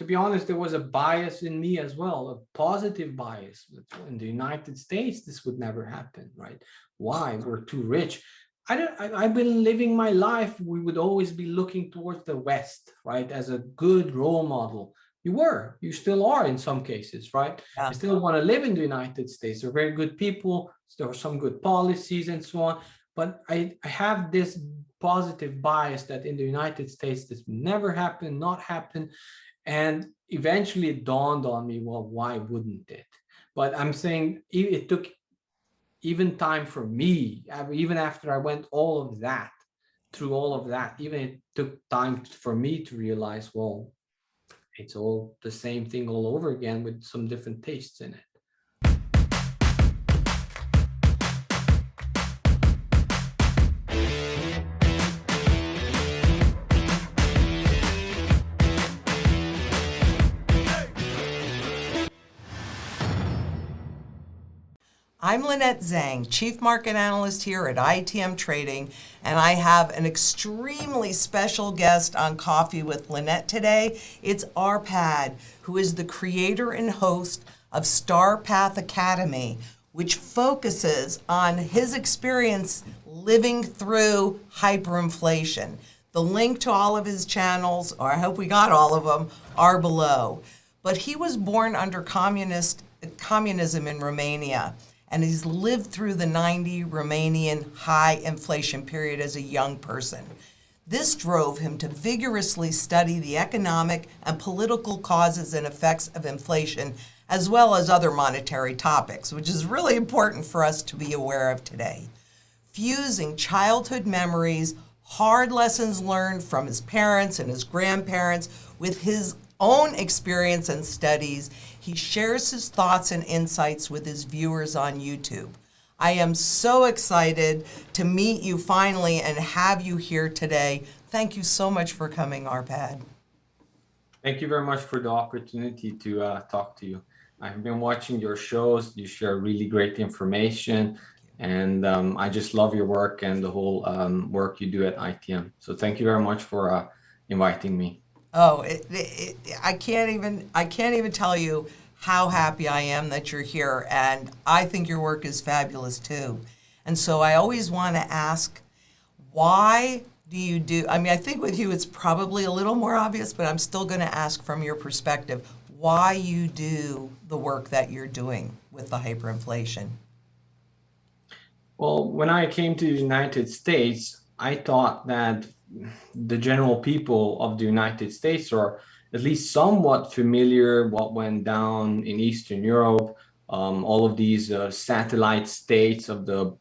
to be honest, there was a bias in me as well, a positive bias. In the United States, this would never happen, right? Why? We're too rich. I've been living my life. We would always be looking towards the West, right, as a good role model. You still are in some cases, right? I Yeah. still want to live in the United States. They're very good people. There are some good policies and so on. But I have this positive bias that in the United States, this never happened, not happen. And eventually it dawned on me, well, why wouldn't it? But I'm saying it took even time for me, even after I went all of that, through all of that, even it took time for me to realize, well, it's all the same thing all over again with some different tastes in it. I'm Lynette Zang, Chief Market Analyst here at ITM Trading, and I have an extremely special guest on Coffee with Lynette today. It's Arpad, who is the creator and host of Star Path Academy, which focuses on his experience living through hyperinflation. The link to all of his channels, or I hope we got all of them, are below. But he was born under communism in Romania, and he's lived through the 90 Romanian high inflation period as a young person. This drove him to vigorously study the economic and political causes and effects of inflation, as well as other monetary topics, which is really important for us to be aware of today. Fusing childhood memories, hard lessons learned from his parents and his grandparents with his own experience and studies, he shares his thoughts and insights with his viewers on YouTube. I am so excited to meet you finally and have you here today. Thank you so much for coming, Arpad. Thank you very much for the opportunity to talk to you. I've been watching your shows. You share really great information, and I just love your work and the whole work you do at ITM. So thank you very much for inviting me. Oh, I can't even tell you how happy I am that you're here, and I think your work is fabulous too. And so I always want to ask, why do you do? I mean, I think with you it's probably a little more obvious, but I'm still going to ask from your perspective why you do the work that you're doing with the hyperinflation. Well, when I came to the United States, I thought that the general people of the United States are at least somewhat familiar what went down in Eastern Europe, all of these satellite states of the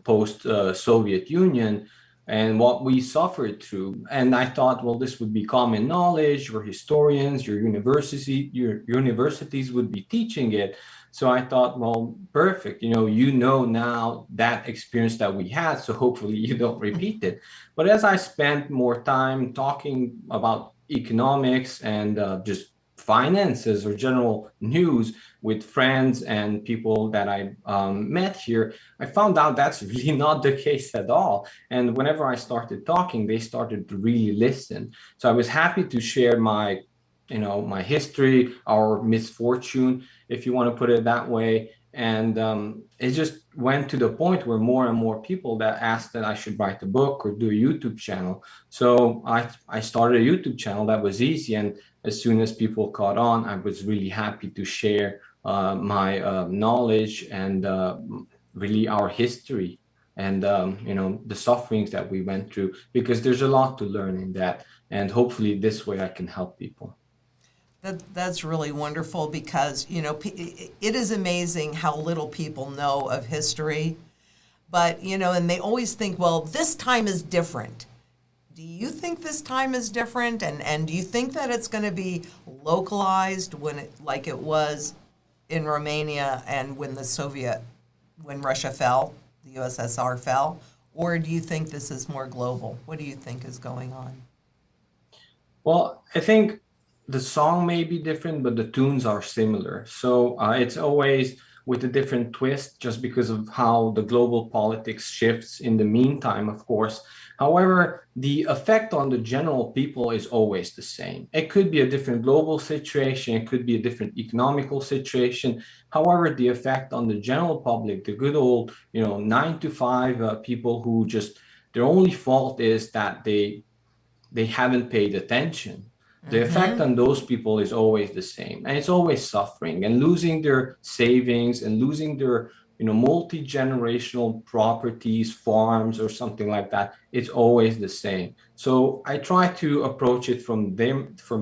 post-Soviet Union, and what we suffered through. And I thought, well, this would be common knowledge. Your historians, your universities would be teaching it. So I thought, well, perfect. You know now that experience that we had, so hopefully you don't repeat it. But as I spent more time talking about economics and just finances or general news with friends and people that I met here, I found out that's really not the case at all. And whenever I started talking, they started to really listen. So I was happy to share my history, our misfortune, if you want to put it that way. And it just went to the point where more and more people that asked that I should write a book or do a YouTube channel. So I started a YouTube channel. That was easy. And as soon as people caught on, I was really happy to share my knowledge and really our history and the sufferings that we went through, because there's a lot to learn in that. And hopefully this way I can help people. That's really wonderful because, it is amazing how little people know of history. But, and they always think, well, this time is different. Do you think this time is different? And do you think that it's going to be localized like it was in Romania and when Russia fell, the USSR fell? Or do you think this is more global? What do you think is going on? Well, I think the song may be different, but the tunes are similar. So it's always with a different twist, just because of how the global politics shifts in the meantime, of course. However, the effect on the general people is always the same. It could be a different global situation, it could be a different economical situation. However, the effect on the general public, the good old, 9 to 5 people who just their only fault is that they haven't paid attention. The effect Mm-hmm. on those people is always the same, and it's always suffering and losing their savings and losing their multi-generational properties, farms, or something like that. It's always the same. So I try to approach it from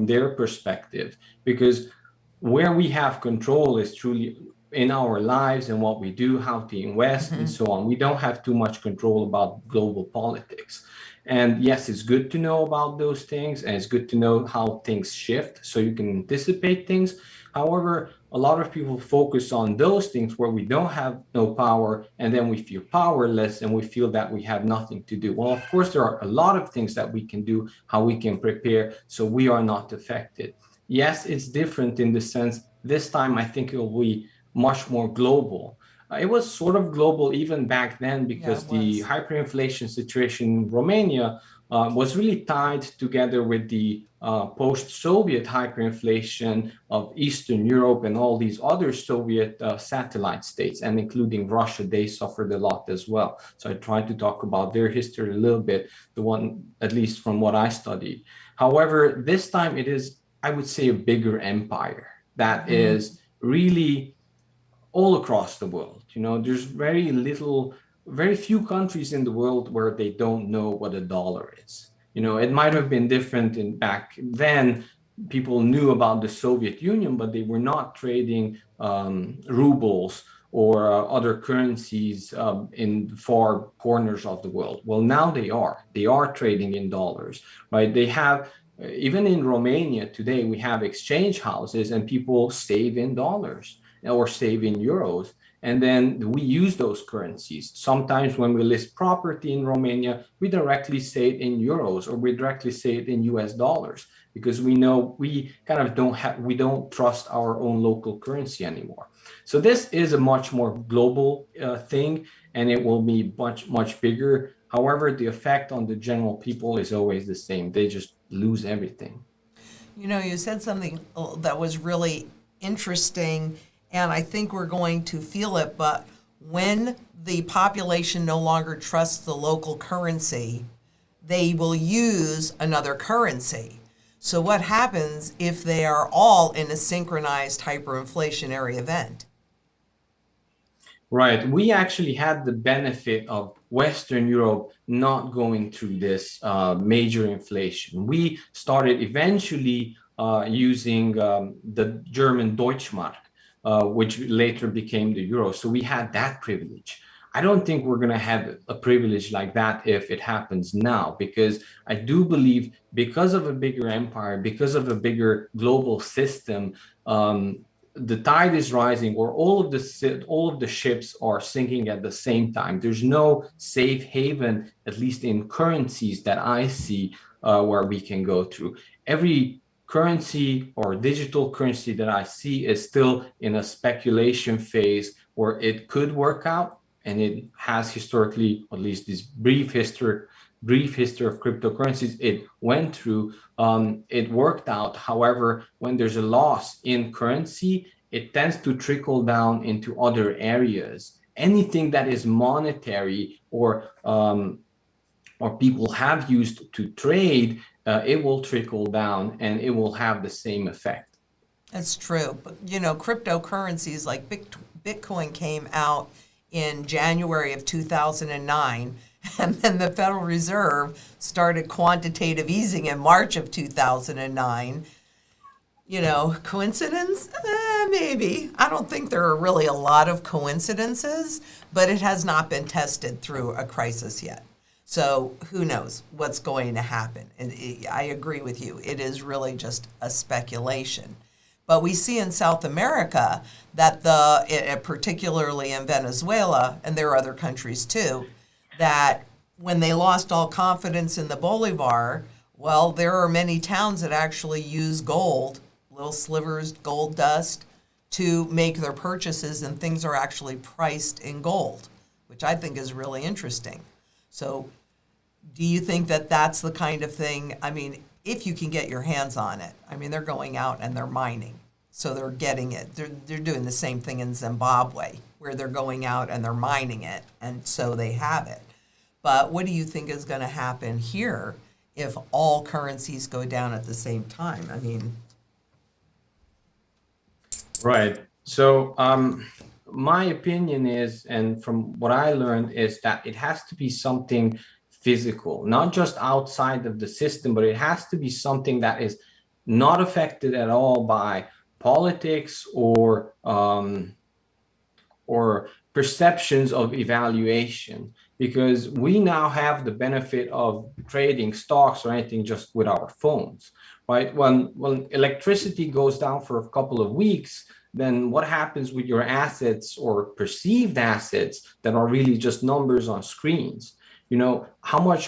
their perspective, because where we have control is truly in our lives and what we do, how to invest, and Mm-hmm. so on. We don't have too much control about global politics. And yes, it's good to know about those things, and it's good to know how things shift so you can anticipate things. However, a lot of people focus on those things where we don't have no power, and then we feel powerless and we feel that we have nothing to do. Well, of course, there are a lot of things that we can do, how we can prepare so we are not affected. Yes, it's different in the sense this time I think it will be much more global. It was sort of global even back then, Yeah, it because the was. hyperinflation situation in Romania was really tied together with the post-Soviet hyperinflation of Eastern Europe and all these other Soviet satellite states, and including Russia. They suffered a lot as well. So I tried to talk about their history a little bit, the one, at least from what I studied. However, this time it is, I would say, a bigger empire that Mm-hmm. is really all across the world. There's very few countries in the world where they don't know what a dollar is. It might have been different in back then. People knew about the Soviet Union, but they were not trading rubles or other currencies in far corners of the world. Well, now they are. They are trading in dollars, right? They have, even in Romania today, we have exchange houses and people save in dollars or save in euros. And then we use those currencies. Sometimes when we list property in Romania, we directly say it in euros, or we directly say it in US dollars, because we know we kind of we don't trust our own local currency anymore. So this is a much more global thing, and it will be much, much bigger. However, the effect on the general people is always the same. They just lose everything. You said something that was really interesting, and I think we're going to feel it, but when the population no longer trusts the local currency, they will use another currency. So, what happens if they are all in a synchronized hyperinflationary event? Right. We actually had the benefit of Western Europe not going through this major inflation. We started eventually using the German Deutschmark, which later became the euro. So we had that privilege. I don't think we're going to have a privilege like that if it happens now, because I do believe, because of a bigger empire, because of a bigger global system, the tide is rising, or all of the ships are sinking at the same time. There's no safe haven, at least in currencies that I see, where we can go through. Every currency or digital currency that I see is still in a speculation phase, where it could work out, and it has historically, at least this brief history of cryptocurrencies it went through, it worked out. However, when there's a loss in currency, it tends to trickle down into other areas. Anything that is monetary, or people have used to trade, it will trickle down and it will have the same effect. That's true. But, cryptocurrencies like Bitcoin came out in January of 2009, and then the Federal Reserve started quantitative easing in March of 2009. Coincidence? Maybe. I don't think there are really a lot of coincidences, but it has not been tested through a crisis yet. So who knows what's going to happen? And I agree with you. It is really just a speculation. But we see in South America that particularly in Venezuela, and there are other countries too, that when they lost all confidence in the bolivar, well, there are many towns that actually use gold, little slivers, gold dust, to make their purchases, and things are actually priced in gold, which I think is really interesting. So Do you think that that's the kind of thing, I mean, if you can get your hands on it, I mean, they're going out and they're mining, so they're getting it. They're doing the same thing in Zimbabwe, where they're going out and they're mining it, and so they have it. But what do you think is going to happen here if all currencies go down at the same time? I mean, Right. So, my opinion is, and from what I learned, is that it has to be something physical, not just outside of the system, but it has to be something that is not affected at all by politics or perceptions of evaluation, because we now have the benefit of trading stocks or anything just with our phones, right? When electricity goes down for a couple of weeks, then what happens with your assets or perceived assets that are really just numbers on screens? You know, how much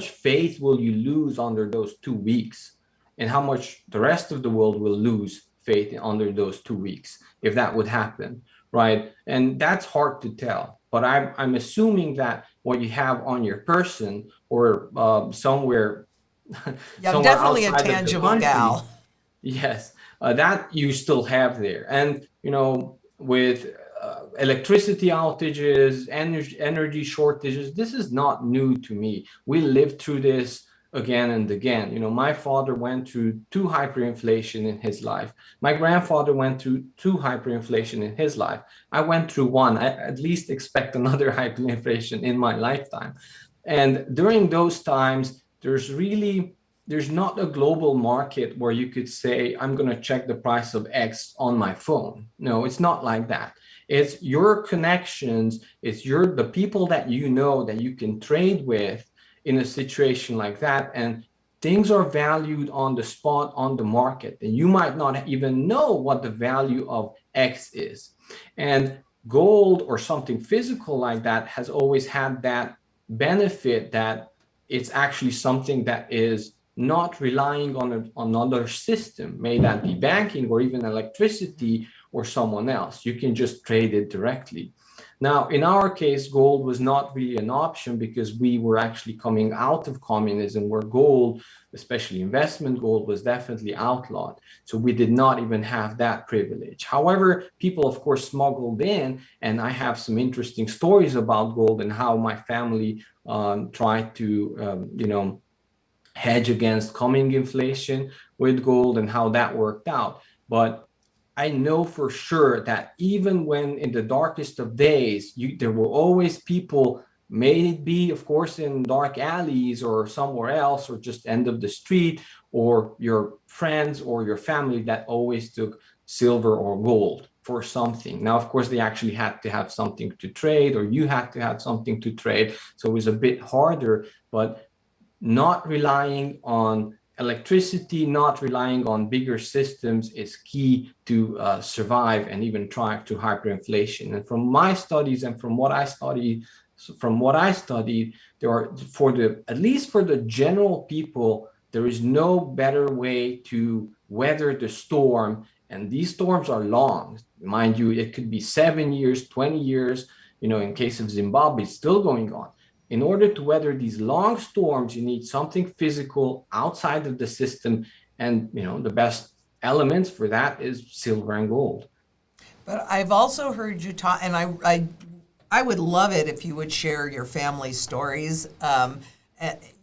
faith will you lose under those 2 weeks, and how much the rest of the world will lose faith under those 2 weeks if that would happen, right? And that's hard to tell. But I'm assuming that what you have on your person or somewhere yeah, I'm somewhere definitely a outside of the tangible country, gal. yes, that you still have there. And, you know, with electricity outages, energy shortages, this is not new to me. We lived through this again and again. You know, my father went through 2 hyperinflation in his life. My grandfather went through 2 hyperinflation in his life. I went through one. I at least expect another hyperinflation in my lifetime. And during those times, there's not a global market where you could say, I'm going to check the price of X on my phone. No, it's not like that. It's your connections, it's the people that you know that you can trade with in a situation like that. And things are valued on the spot on the market. And you might not even know what the value of X is. And gold or something physical like that has always had that benefit that it's actually something that is not relying on another system, may that be banking or even electricity or someone else. You can just trade it directly. Now, in our case, gold was not really an option because we were actually coming out of communism, where gold, especially investment gold, was definitely outlawed. So we did not even have that privilege. However, people, of course, smuggled in, and I have some interesting stories about gold and how my family tried to, hedge against coming inflation with gold and how that worked out. But I know for sure that even when in the darkest of days, there were always people, may it be, of course, in dark alleys or somewhere else, or just end of the street, or your friends or your family that always took silver or gold for something. Now, of course, they actually had to have something to trade, or you had to have something to trade. So it was a bit harder, but not relying on electricity, not relying on bigger systems is key to survive and even thrive to hyperinflation. And from my studies and from what I studied, there are, at least for the general people, there is no better way to weather the storm. And these storms are long, mind you. It could be 7 years, 20 years. You know, in case of Zimbabwe, it's still going on. In order to weather these long storms, you need something physical outside of the system. And, you know, the best elements for that is silver and gold. But I've also heard you talk, and I would love it if you would share your family stories.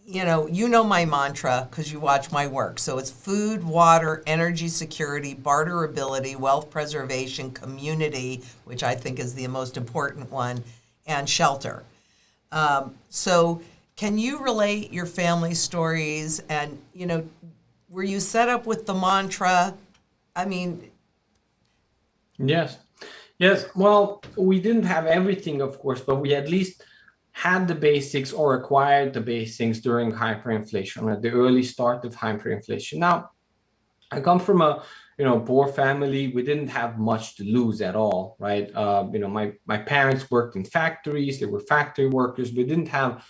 You know my mantra because you watch my work. So it's food, water, energy security, barterability, wealth preservation, community, which I think is the most important one, and shelter. So can you relate your family stories and, were you set up with the mantra? I mean, Yes. Yes. Well, we didn't have everything, of course, but we at least had the basics or acquired the basics during hyperinflation, at the early start of hyperinflation. Now, I come from a poor family. We didn't have much to lose at all, right? My parents worked in factories. They were factory workers. We didn't have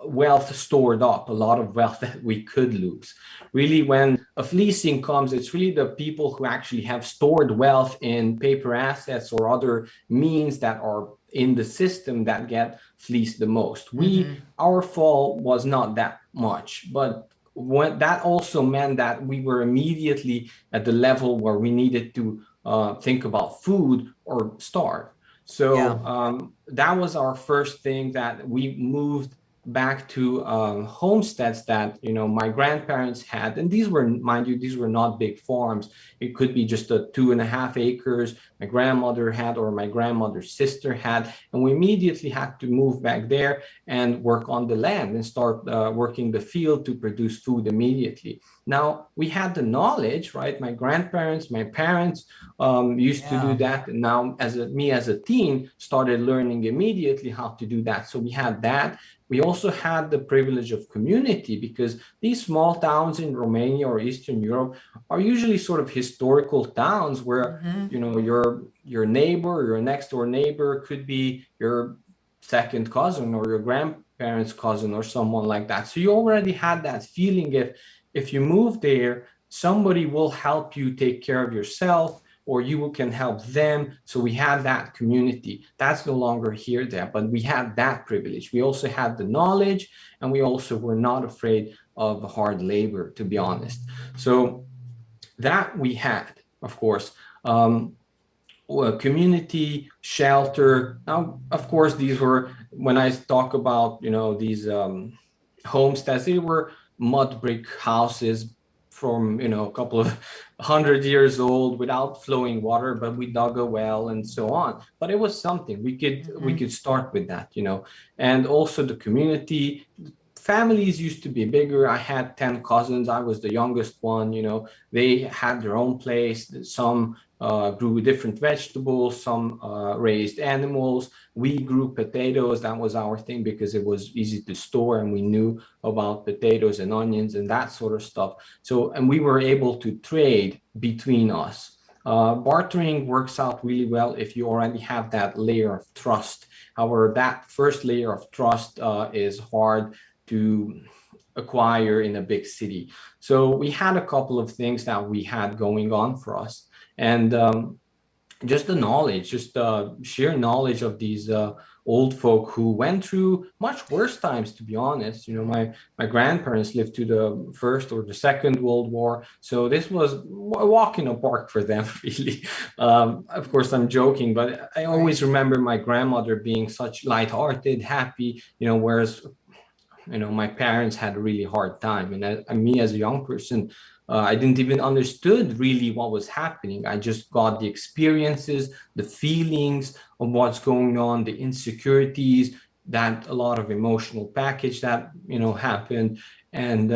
wealth stored up, a lot of wealth that we could lose. Really, when a fleecing comes, it's really the people who actually have stored wealth in paper assets or other means that are in the system that get fleeced the most. Our fall was not that much, but that also meant that we were immediately at the level where we needed to think about food or starve. So that was our first thing, that we moved back to homesteads that my grandparents had, and these were, mind you, these were not big farms. It could be just a 2.5 acres my grandmother had or my grandmother's sister had, and we immediately had to move back there and work on the land and start working the field to produce food immediately. Now we had the knowledge, right? My grandparents, my parents used to do that, and now as a teen started learning immediately how to do that. So we had that. We also had the privilege of community, because these small towns in Romania or Eastern Europe are usually sort of historical towns where your neighbor, your next door neighbor could be your second cousin or your grandparents' cousin or someone like that. So you already had that feeling, if you move there, somebody will help you take care of yourself, or you can help them. So we had that community. That's no longer here there, but we had that privilege. We also had the knowledge, and we also were not afraid of hard labor, to be honest. So that we had, of course, community, shelter. Now, of course, these were, when I talk about, these homesteads, they were mud brick houses from a couple of 100 years old without flowing water, but we dug a well and so on. But it was something we could start with that, and also the community. Families used to be bigger. I had 10 cousins. I was the youngest one. They had their own place. Some grew different vegetables, some raised animals. We grew potatoes. That was our thing, because it was easy to store, and we knew about potatoes and onions and that sort of stuff. So, and we were able to trade between us. Bartering works out really well if you already have that layer of trust. However, that first layer of trust is hard to acquire in a big city. So we had a couple of things that we had going on for us. And just the knowledge, just sheer knowledge of these old folk who went through much worse times, to be honest. My grandparents lived through the First or the Second World War. So this was a walk in a park for them, really. Of course, I'm joking, but I always remember my grandmother being such lighthearted, happy, whereas my parents had a really hard time. And me as a young person, I didn't even understood really what was happening. I just got the experiences, the feelings of what's going on, the insecurities, that a lot of emotional package that, happened. And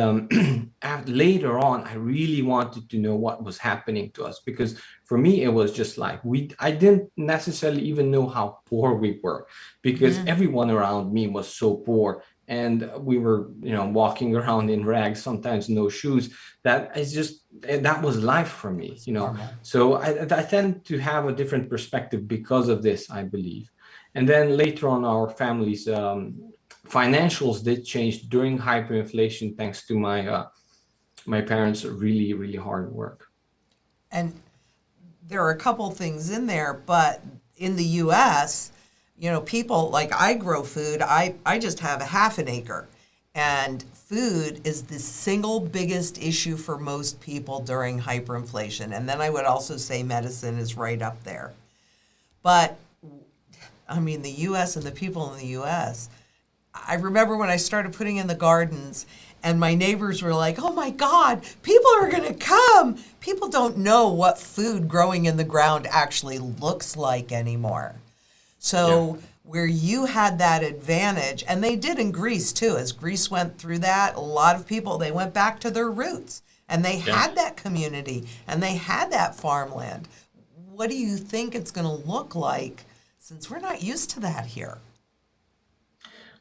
later on, I really wanted to know what was happening to us, because for me, it was just like, I didn't necessarily even know how poor we were, because everyone around me was so poor. And we were, walking around in rags, sometimes no shoes. That was life for me, So I tend to have a different perspective because of this, I believe. And then later on, our family's financials did change during hyperinflation, thanks to my parents' really, really hard work. And there are a couple things in there, but in the U.S., people, like, I grow food. I just have a half an acre. And food is the single biggest issue for most people during hyperinflation. And then I would also say medicine is right up there. But, the U.S. and the people in the U.S., I remember when I started putting in the gardens, and my neighbors were like, oh my God, people are going to come. People don't know what food growing in the ground actually looks like anymore. So where you had that advantage, and they did in Greece too, as Greece went through that, a lot of people, they went back to their roots, and they had that community, and they had that farmland. What do you think it's going to look like, since we're not used to that here?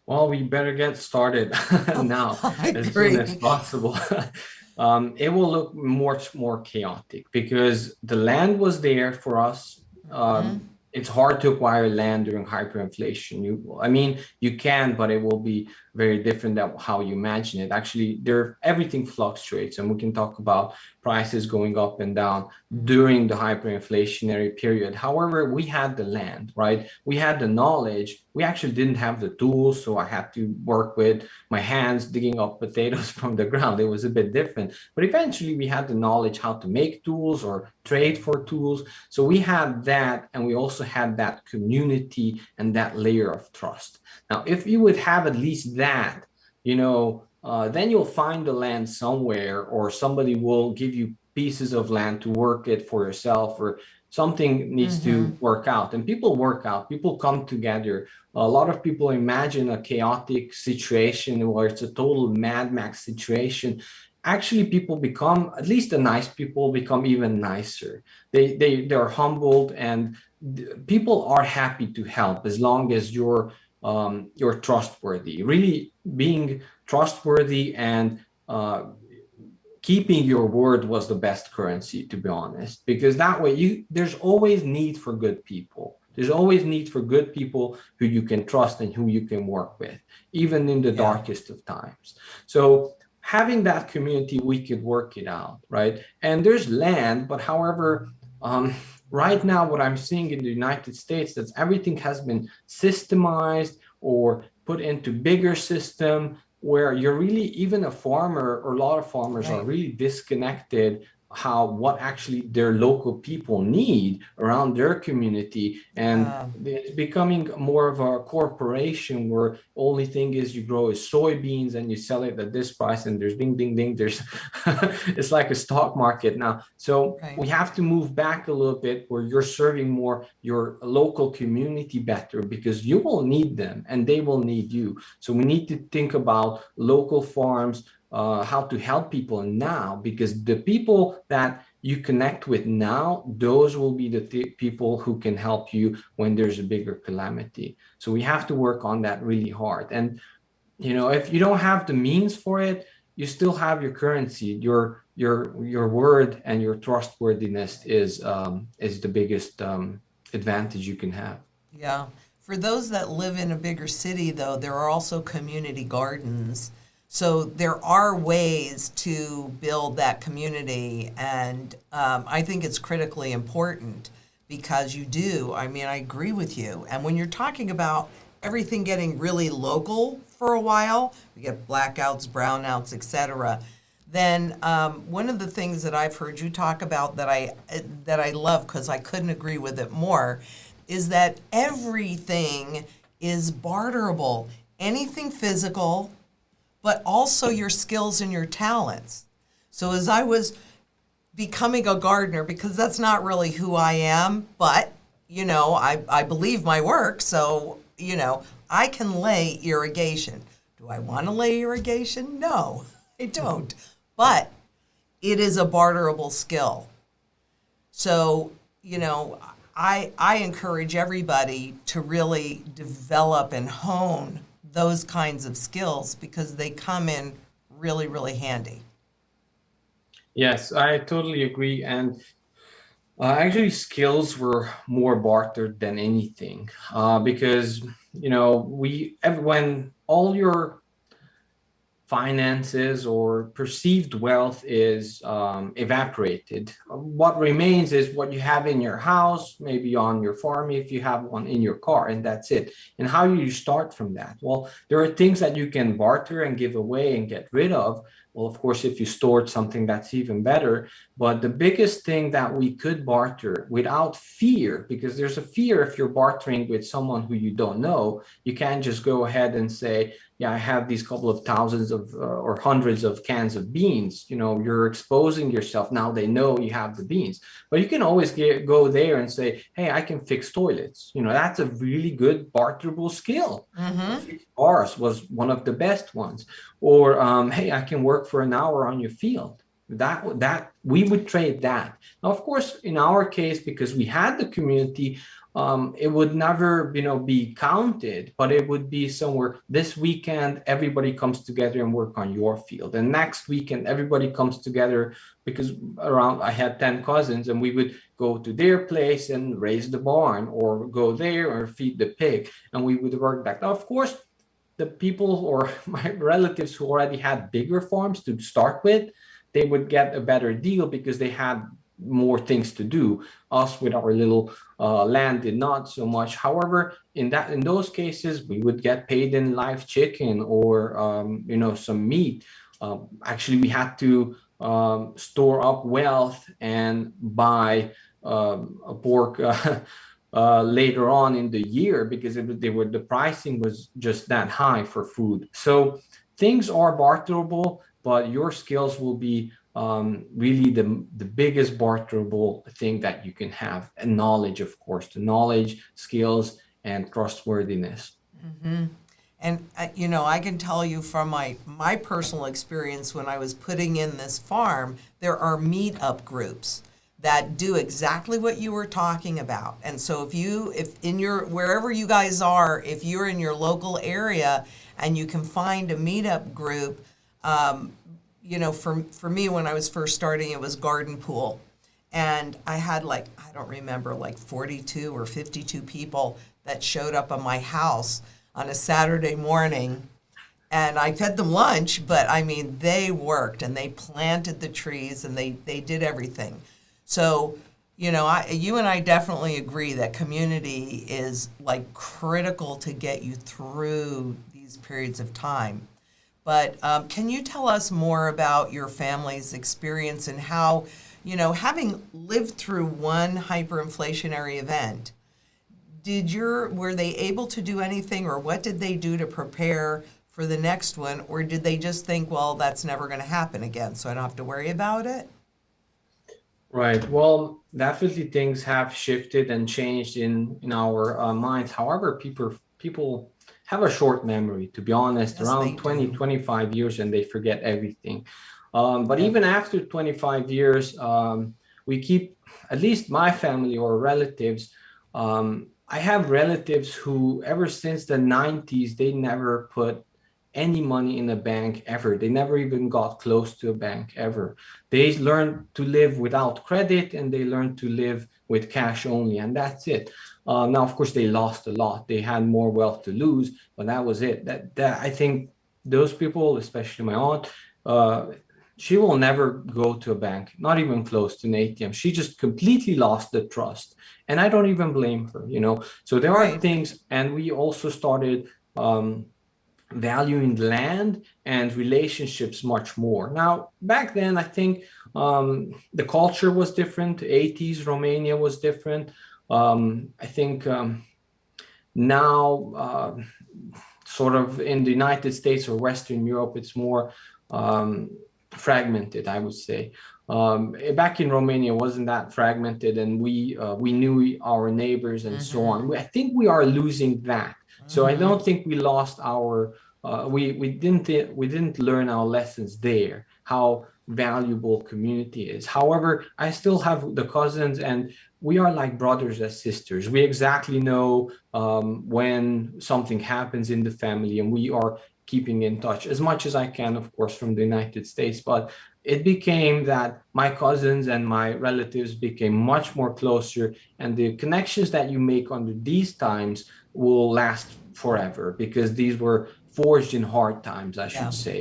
Well, we better get started now, as soon as possible. It will look much more chaotic, because the land was there for us. It's hard to acquire land during hyperinflation. You can, but it will be very different than how you imagine it. Actually, everything fluctuates, and we can talk about prices going up and down during the hyperinflationary period. However, we had the land, right? We had the knowledge. We actually didn't have the tools, so I had to work with my hands digging up potatoes from the ground. It was a bit different, but eventually we had the knowledge how to make tools or trade for tools. So we had that, and we also had that community and that layer of trust. Now, if you would have at least that, then you'll find the land somewhere, or somebody will give you pieces of land to work it for yourself, or something needs to work out. And people work out, people come together. A lot of people imagine a chaotic situation where it's a total Mad Max situation. Actually, people become, at least the nice people become even nicer. They're humbled, and people are happy to help as long as you're trustworthy. Really being trustworthy and keeping your word was the best currency, to be honest, because that way there's always need for good people. There's always need for good people who you can trust and who you can work with, even in the darkest of times. So having that community, we could work it out, right? And there's land, but however, right now, what I'm seeing in the United States, that everything has been systemized or put into bigger system, where you're really, even a farmer, or a lot of farmers are really disconnected what actually their local people need around their community. And it's becoming more of a corporation where only thing is you grow is soybeans and you sell it at this price, and there's ding, ding, ding. There's it's like a stock market now. So we have to move back a little bit, where you're serving more your local community better, because you will need them and they will need you. So we need to think about local farms, how to help people now, because the people that you connect with now, those will be the people who can help you when there's a bigger calamity. So we have to work on that really hard. And if you don't have the means for it, you still have your currency. Your word and your trustworthiness is the biggest advantage you can have. Yeah. For those that live in a bigger city, though, there are also community gardens. So there are ways to build that community, and I think it's critically important, because you do. I mean, I agree with you. And when you're talking about everything getting really local for a while, we get blackouts, brownouts, etc., then one of the things that I've heard you talk about that I love, because I couldn't agree with it more, is that everything is barterable. Anything physical, but also your skills and your talents. So as I was becoming a gardener, because that's not really who I am, but, I believe my work, so, I can lay irrigation. Do I want to lay irrigation? No, I don't. But it is a barterable skill. So, I encourage everybody to really develop and hone those kinds of skills, because they come in really, really handy. Yes, I totally agree. And actually, skills were more bartered than anything, because when all your finances or perceived wealth is evaporated, what remains is what you have in your house, maybe on your farm if you have one, in your car, and that's it. And how do you start from that? Well, there are things that you can barter and give away and get rid of. Well, of course, if you stored something, that's even better. But the biggest thing that we could barter without fear, because there's a fear if you're bartering with someone who you don't know, you can't just go ahead and say, yeah, I have these couple of thousands of or hundreds of cans of beans. You're exposing yourself. Now they know you have the beans. But you can always go there and say, hey, I can fix toilets. That's a really good barterable skill. Ours was one of the best ones. Or, hey, I can work for an hour on your field. That we would trade that. Now, of course, in our case, because we had the community, it would never, be counted, but it would be somewhere this weekend, everybody comes together and work on your field. And next weekend, everybody comes together, because I had 10 cousins, and we would go to their place and raise the barn, or go there or feed the pig, and we would work back. Now, of course, the people or my relatives who already had bigger farms to start with, they would get a better deal because they had more things to do. Us with our little land did not so much. However, in those cases, we would get paid in live chicken or some meat. Actually, we had to store up wealth and buy a pork later on in the year because the pricing was just that high for food. So things are barterable, but your skills will be really the biggest barterable thing that you can have. And knowledge, of course, the knowledge, skills, and trustworthiness. Mm-hmm. And I can tell you from my personal experience when I was putting in this farm, there are meetup groups that do exactly what you were talking about. And so if in your wherever you guys are, if you're in your local area and you can find a meetup group, for me when I was first starting, it was garden pool, and I had I don't remember 42 or 52 people that showed up on my house on a Saturday morning, and I fed them lunch, but I mean, they worked and they planted the trees and they did everything. So, you and I definitely agree that community is critical to get you through these periods of time. But can you tell us more about your family's experience and how, having lived through one hyperinflationary event, were they able to do anything, or what did they do to prepare for the next one? Or did they just think, well, that's never going to happen again, so I don't have to worry about it? Right. Well, definitely things have shifted and changed in our minds. However, people have a short memory, to be honest, Yes, they around 20, do. 25 years, and they forget everything. But Yep. even after 25 years, we keep, at least my family or relatives, I have relatives who, ever since the 90's, they never put any money in a bank ever. They never even got close to a bank ever. They learned to live without credit and they learned to live with cash only, and that's it. Now, of course, they lost a lot. They had more wealth to lose, but that was it. That I think those people, especially my aunt, uh, she will never go to a bank, not even close to an ATM. She just completely lost the trust, and I don't even blame her. So there are Right. things, and we also started. Valuing land and relationships much more. Now, back then, I think the culture was different. 80's Romania was different. I think now, sort of in the United States or Western Europe, it's more um, fragmented, I would say. Back in Romania, wasn't that fragmented, and we knew our neighbors and so Mm-hmm. on. I think we are losing that. So I Mm-hmm. don't think we lost our we didn't learn our lessons there, how valuable community is. However, I still have the cousins, and we are like brothers and sisters. We exactly know when something happens in the family, and we are keeping in touch as much as I can, of course, from the United States. But it became that my cousins and my relatives became much more closer, and the connections that you make under these times will last forever because these were forged in hard times, I Yeah. should say.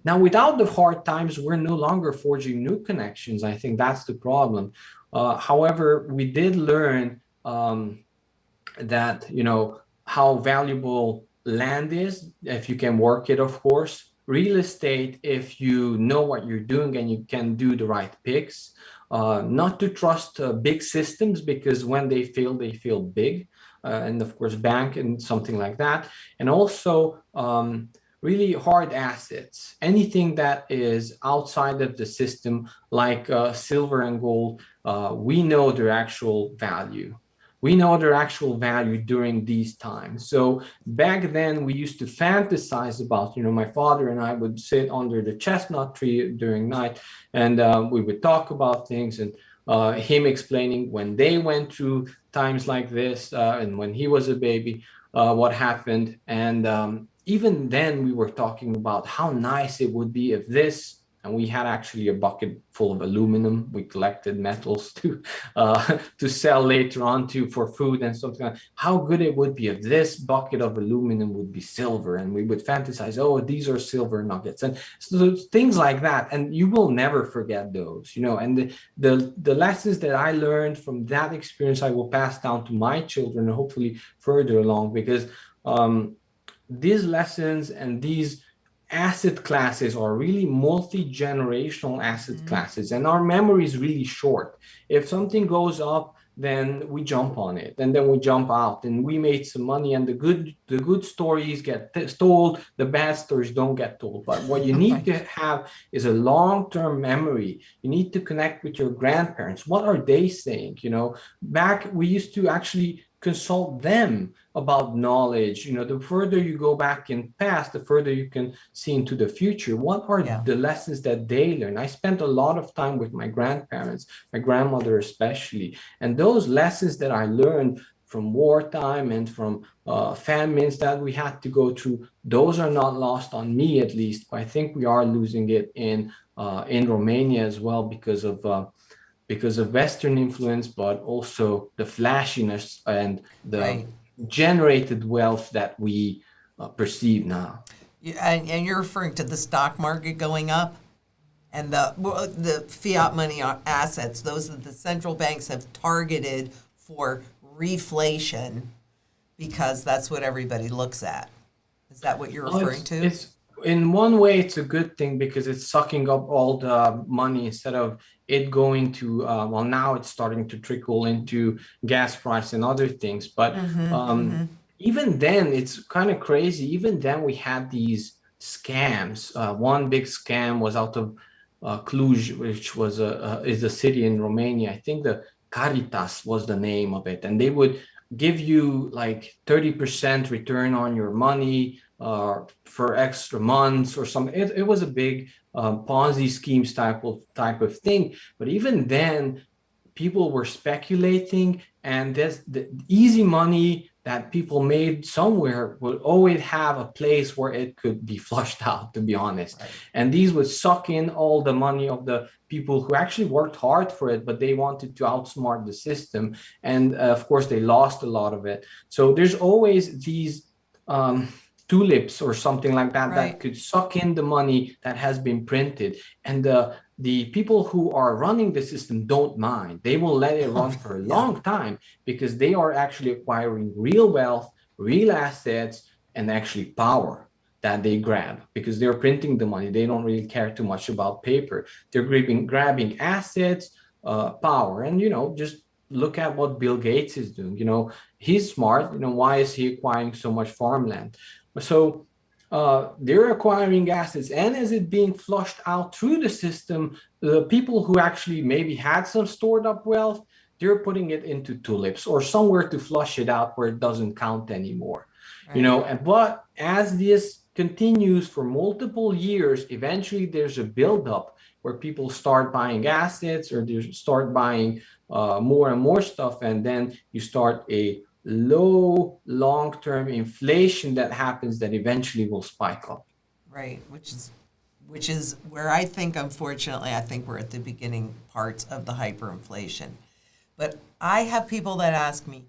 Now, without the hard times, we're no longer forging new connections. I think that's the problem. However, we did learn that, how valuable land is if you can work it, of course. Real estate, if you know what you're doing and you can do the right picks. Not to trust big systems because when they fail big. And of course, bank and something like that. And also, really hard assets, anything that is outside of the system, like silver and gold, we know their actual value. We know their actual value during these times. So back then, we used to fantasize about, my father and I would sit under the chestnut tree during night, and we would talk about things, and him explaining when they went through times like this, and when he was a baby, what happened. And even then, we were talking about how nice it would be if this and we had actually a bucket full of aluminum. We collected metals to sell later on for food and something like that. How good it would be if this bucket of aluminum would be silver, and we would fantasize, oh, these are silver nuggets, and so things like that. And you will never forget those, and the lessons that I learned from that experience, I will pass down to my children and hopefully further along, because these lessons and these asset classes are really multi-generational asset classes, and our memory is really short. If something goes up, then we jump on it, and then we jump out, and we made some money, and the good stories get told, the bad stories don't get told. But what you need to have is a long-term memory. You need to connect with your grandparents. What are they saying? Back, we used to actually consult them about knowledge. The further you go back in past, the further you can see into the future. What are the lessons that they learn? I spent a lot of time with my grandparents, my grandmother especially, and those lessons that I learned from wartime and from famines that we had to go through, those are not lost on me, at least. I think we are losing it in Romania as well, because of Western influence, but also the flashiness and the generated wealth that we perceive now. And you're referring to the stock market going up and the fiat money assets, those that the central banks have targeted for reflation, because that's what everybody looks at. Is that what you're referring to? It's in one way, it's a good thing, because it's sucking up all the money instead of it going to, now it's starting to trickle into gas price and other things. But even then, it's kind of crazy. Even then, we had these scams. One big scam was out of Cluj, which is a city in Romania. I think the Caritas was the name of it. And they would give you like 30% return on your money for extra months or something. It was a big Ponzi schemes type of thing. But even then, people were speculating, and there's the easy money that people made somewhere would always have a place where it could be flushed out, to be honest. Right. And these would suck in all the money of the people who actually worked hard for it, but they wanted to outsmart the system. And of course, they lost a lot of it. So there's always these tulips or something like that that could suck in the money that has been printed. And the people who are running the system don't mind. They will let it run for a long time, because they are actually acquiring real wealth, real assets, and actually power that they grab, because they're printing the money. They don't really care too much about paper. They're grabbing assets, power. And, just look at what Bill Gates is doing. He's smart. Why is he acquiring so much farmland? So they're acquiring assets, and as it being flushed out through the system, the people who actually maybe had some stored up wealth, they're putting it into tulips or somewhere to flush it out where it doesn't count anymore. But as this continues for multiple years, eventually there's a buildup where people start buying assets, or they start buying more and more stuff, and then you start a low long-term inflation that happens that eventually will spike up. Right, which is where I think, unfortunately, I think we're at the beginning parts of the hyperinflation. But I have people that ask me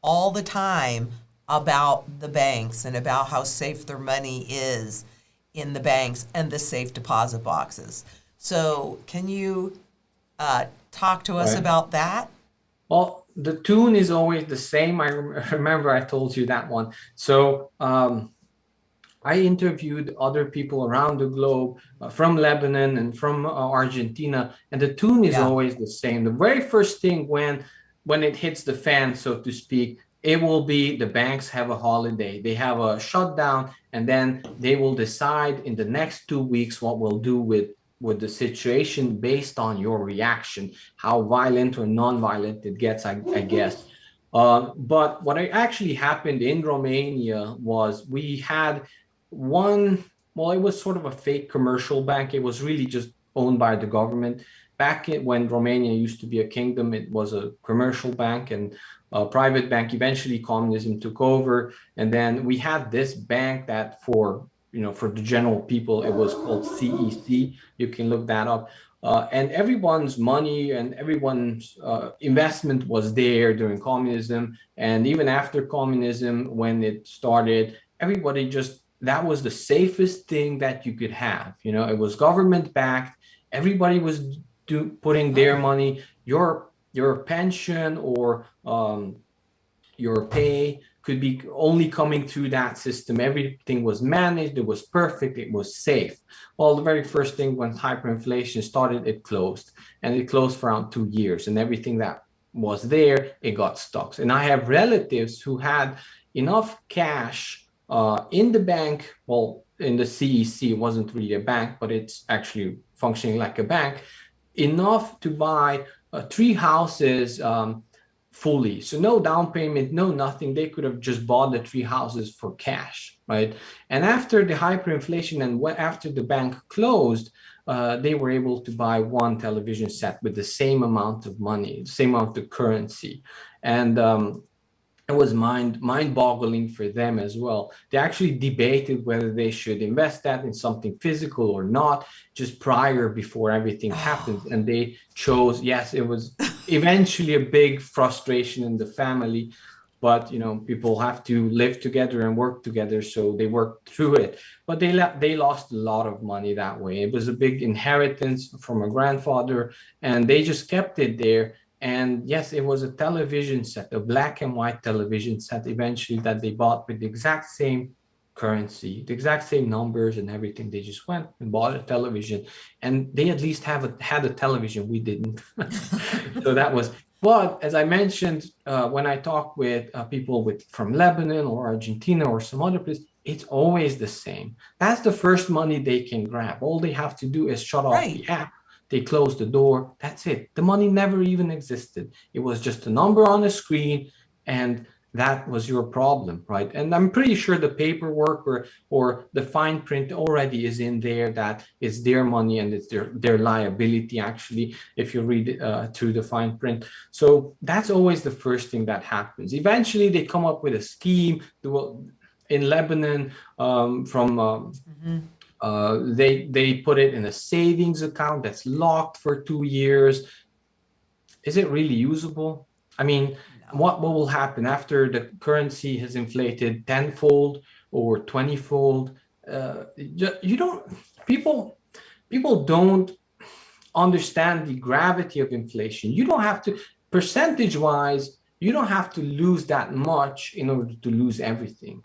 all the time about the banks and about how safe their money is in the banks and the safe deposit boxes. So can you talk to us about that? Well, the tune is always the same. I remember I told you that one. So I interviewed other people around the globe, from Lebanon and from Argentina, and the tune is always the same. The very first thing when it hits the fan, so to speak, it will be the banks have a holiday. They have a shutdown, and then they will decide in the next 2 weeks what we'll do with the situation based on your reaction, how violent or non-violent it gets, I guess. But what actually happened in Romania was we had one, well, it was sort of a fake commercial bank. It was really just owned by the government. Back when Romania used to be a kingdom, it was a commercial bank and a private bank. Eventually, communism took over. And then we had this bank that for for the general people, it was called CEC. You can look that up. And everyone's money and everyone's investment was there during communism. And even after communism, when it started, everybody just, that was the safest thing that you could have. It was government backed. Everybody was putting their money, your pension or your pay could be only coming through that system. Everything was managed, it was perfect, it was safe. Well, the very first thing when hyperinflation started, it closed. And it closed for around 2 years. And everything that was there, it got stuck. And I have relatives who had enough cash in the bank, well, in the CEC, it wasn't really a bank, but it's actually functioning like a bank, enough to buy 3 houses fully. So no down payment, no nothing. They could have just bought the 3 houses for cash, right? And after the hyperinflation and after the bank closed, they were able to buy 1 television set with the same amount of money, the same amount of currency. And it was mind-boggling for them as well. They actually debated whether they should invest that in something physical or not, just before everything happened. And they chose, yes, it was eventually a big frustration in the family, but people have to live together and work together, so they worked through it. But they lost a lot of money that way. It was a big inheritance from a grandfather, and they just kept it there. And yes, it was a television set, a black and white television set eventually that they bought with the exact same currency, the exact same numbers and everything. They just went and bought a television, and they at least had a television. We didn't. So that was, but as I mentioned, when I talk with people from Lebanon or Argentina or some other place, it's always the same. That's the first money they can grab. All they have to do is shut off the app. They closed the door. That's it. The money never even existed. It was just a number on a screen, and that was your problem, right? And I'm pretty sure the paperwork or the fine print already is in there that it's their money and it's their liability, actually, if you read it through the fine print. So that's always the first thing that happens. Eventually, they come up with a scheme. In Lebanon, they put it in a savings account that's locked for 2 years. Is it really usable? I mean, what will happen after the currency has inflated tenfold or 20-fold? People don't understand the gravity of inflation. You don't have to, percentage-wise, you don't have to lose that much in order to lose everything,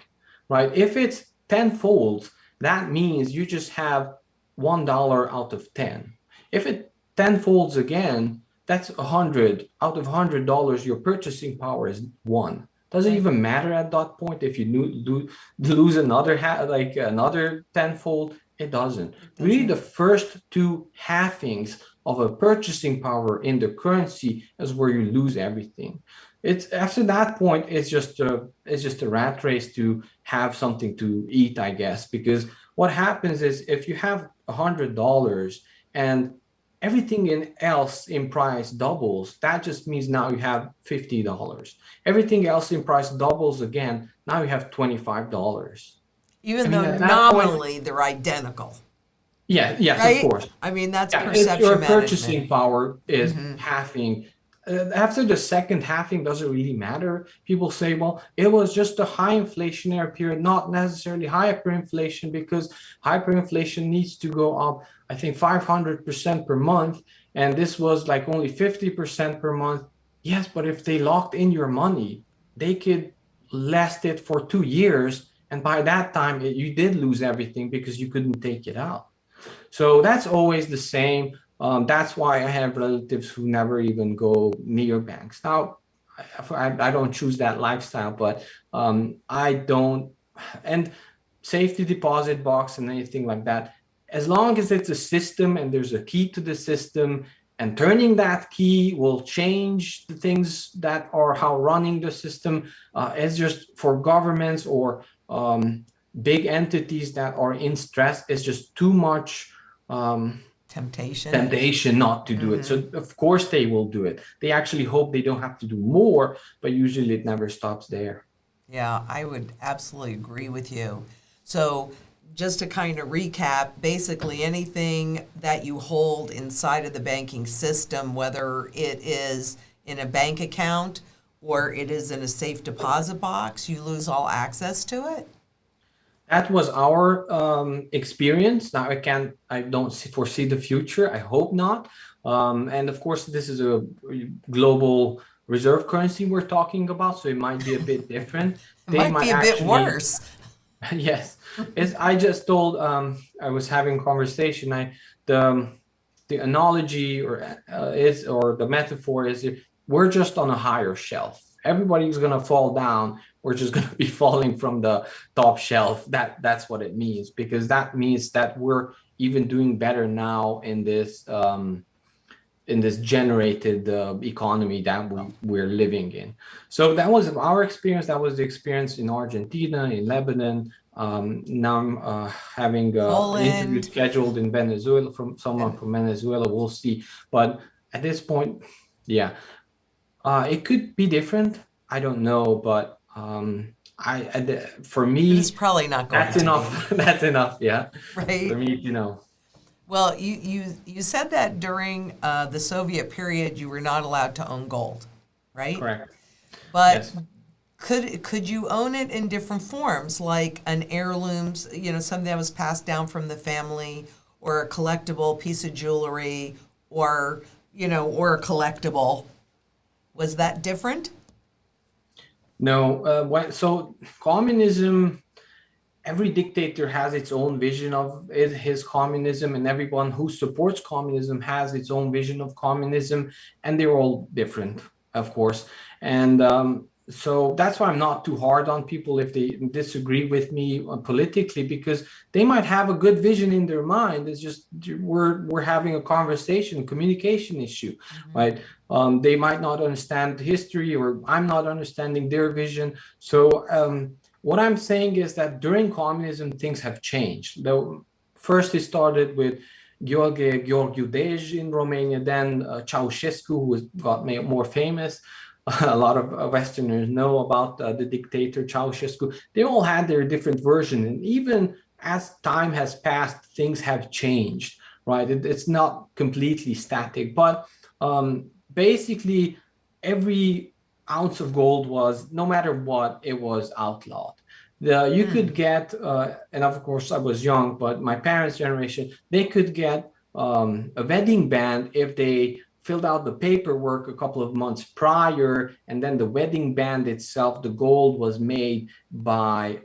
right? If it's tenfold, that means you just have $1 out of 10. If it tenfolds again, that's 100 out of $100. Your purchasing power is 1. Doesn't even matter at that point if you lose another another tenfold. It doesn't. Really, the first 2 halvings of a purchasing power in the currency is where you lose everything. It's after that point, it's just a rat race to have something to eat, I guess, because what happens is if you have $100 and everything else in price doubles, that just means now you have $50. Everything else in price doubles again, now you have $25. Even though nominally they're identical. Yeah, yes, right? Of course. I mean, that's perception your management. Purchasing power is halving. After the second halving, doesn't really matter. People say, well, it was just a high inflationary period, not necessarily hyperinflation, because hyperinflation needs to go up, I think, 500% per month. And this was like only 50% per month. Yes, but if they locked in your money, they could last it for 2 years. And by that time, you did lose everything because you couldn't take it out. So that's always the same. That's why I have relatives who never even go near banks. Now, I don't choose that lifestyle, but I don't. And safety deposit box and anything like that, as long as it's a system and there's a key to the system, and turning that key will change the things that are how running the system. It's just for governments or big entities that are in stress, it's just too much temptation not to do it. So of course they will do it. They actually hope they don't have to do more, but usually it never stops there. Yeah, I would absolutely agree with you. So just to kind of recap, basically anything that you hold inside of the banking system, whether it is in a bank account or it is in a safe deposit box, you lose all access to it? That was our experience. Now I don't foresee the future. I hope not. And of course, this is a global reserve currency we're talking about, so it might be a bit different. It They might might be a bit actually, worse. yes. I just told, I was having conversation. The the analogy or the metaphor is we're just on a higher shelf. Everybody's gonna fall down. We're just gonna be falling from the top shelf. That's what it means, because that means that we're even doing better now in this generated economy that we're living in. So that was our experience. That was the experience in Argentina, in Lebanon. Now I'm having an interview Poland. scheduled in Venezuela from someone from Venezuela. We'll see. But at this point, yeah, it could be different. I don't know, but for It's me, probably not going that's to be, enough. That's enough. Yeah, for right? me to know. Well, you said that during the Soviet period you were not allowed to own gold, right? Correct. But Yes. could you own it in different forms, like an heirloom, something that was passed down from the family, or a collectible piece of jewelry, or a collectible? Was that different? No, so communism, every dictator has its own vision of his communism, and everyone who supports communism has its own vision of communism, and they're all different, of course. And so that's why I'm not too hard on people if they disagree with me politically, because they might have a good vision in their mind. It's just we're having a conversation, communication issue, right? They might not understand history, or I'm not understanding their vision. So what I'm saying is that during communism, things have changed. Though first it started with Gheorghe Dej in Romania, then Ceausescu, who got more famous. A lot of Westerners know about the dictator Ceausescu. They all had their different version, and even as time has passed, things have changed. Right? It's not completely static, but basically, every ounce of gold was, no matter what, it was outlawed. You could get, and of course I was young, but my parents' generation, they could get a wedding band if they filled out the paperwork a couple of months prior, and then the wedding band itself, the gold was made by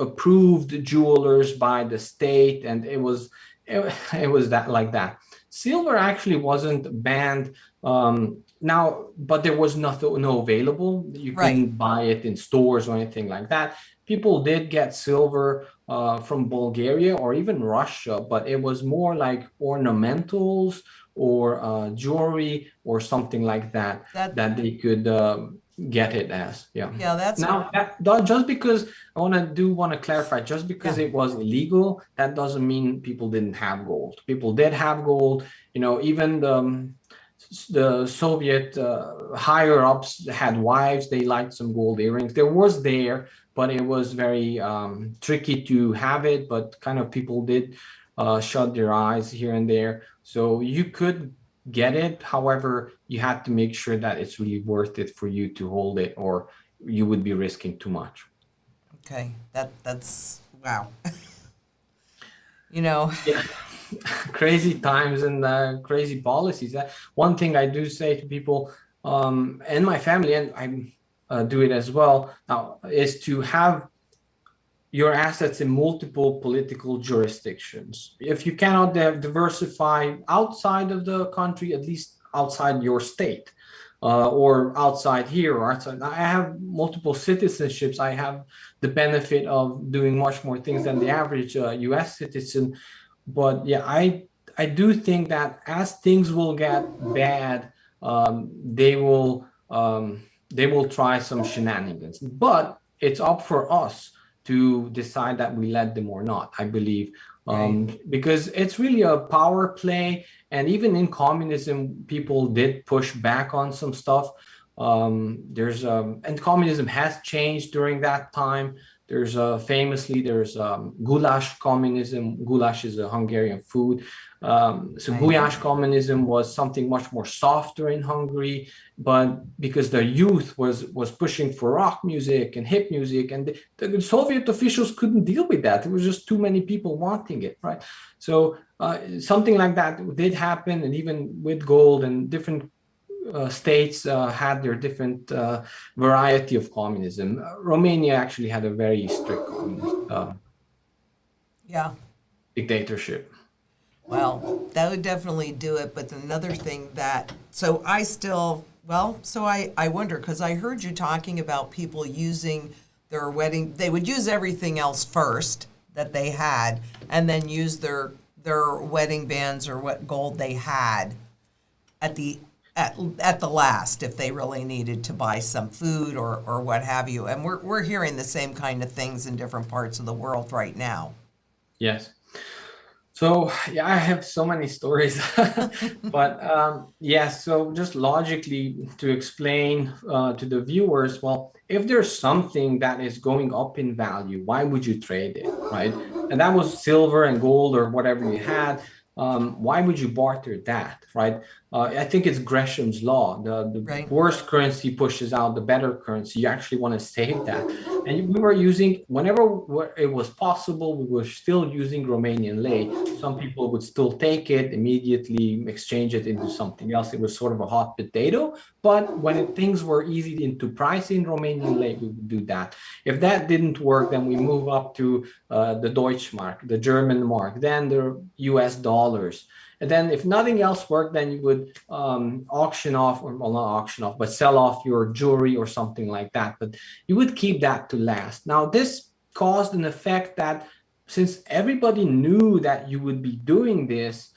approved jewelers by the state, and it was that like that. Silver actually wasn't banned now, but there was no available. You Right. couldn't buy it in stores or anything like that. People did get silver from Bulgaria or even Russia, but it was more like ornamentals or jewelry or something like that That that they could get it as. Yeah. yeah, that's Now, just because want to clarify, just because yeah. it was illegal, that doesn't mean people didn't have gold. People did have gold. Even the Soviet higher ups had wives. They liked some gold earrings. There was there, but it was very tricky to have it. But kind of people did shut their eyes here and there. So you could get it. However, you had to make sure that it's really worth it for you to hold it, or you would be risking too much. Okay. That's wow. You know, Yeah. Crazy times and crazy policies. That one thing I do say to people and my family, and I do it as well now, is to have your assets in multiple political jurisdictions. If you cannot diversify outside of the country, at least outside your state, or outside here or outside. I have multiple citizenships. I have the benefit of doing much more things than the average US citizen. But yeah, I do think that as things will get bad, they will try some shenanigans. But it's up for us to decide that we let them or not, I believe, right. because it's really a power play. And even in communism, people did push back on some stuff. And communism has changed during that time. There's famously there's goulash communism. Goulash is a Hungarian food. So goulash communism was something much more softer in Hungary, but because the youth was pushing for rock music and hip music, and the Soviet officials couldn't deal with that. There was just too many people wanting it, right? So something like that did happen, and even with gold and different states had their different variety of communism. Romania actually had a very strict communist Yeah. dictatorship. Well, that would definitely do it. But another thing that, so I still, well, so I wonder, because I heard you talking about people using their wedding, they would use everything else first that they had, and then use their wedding bands or what gold they had at the last, if they really needed to buy some food or what have you. And we're hearing the same kind of things in different parts of the world right now. Yes. So yeah, I have so many stories, but yeah. So just logically to explain to the viewers, well, if there's something that is going up in value, why would you trade it, right? And that was silver and gold or whatever you had. Why would you barter that, right? I think it's Gresham's law. The Right. worse currency pushes out the better currency. You actually want to save that. And we were using, whenever it was possible, we were still using Romanian lei. Some people would still take it, immediately exchange it into something else. It was sort of a hot potato. But when things were easy into pricing Romanian lei, we would do that. If that didn't work, then we move up to the Deutschmark, the German mark, then the US dollars. And then if nothing else worked, then you would auction off, or well, not auction off, but sell off your jewelry or something like that. But you would keep that to last. Now, this caused an effect that since everybody knew that you would be doing this,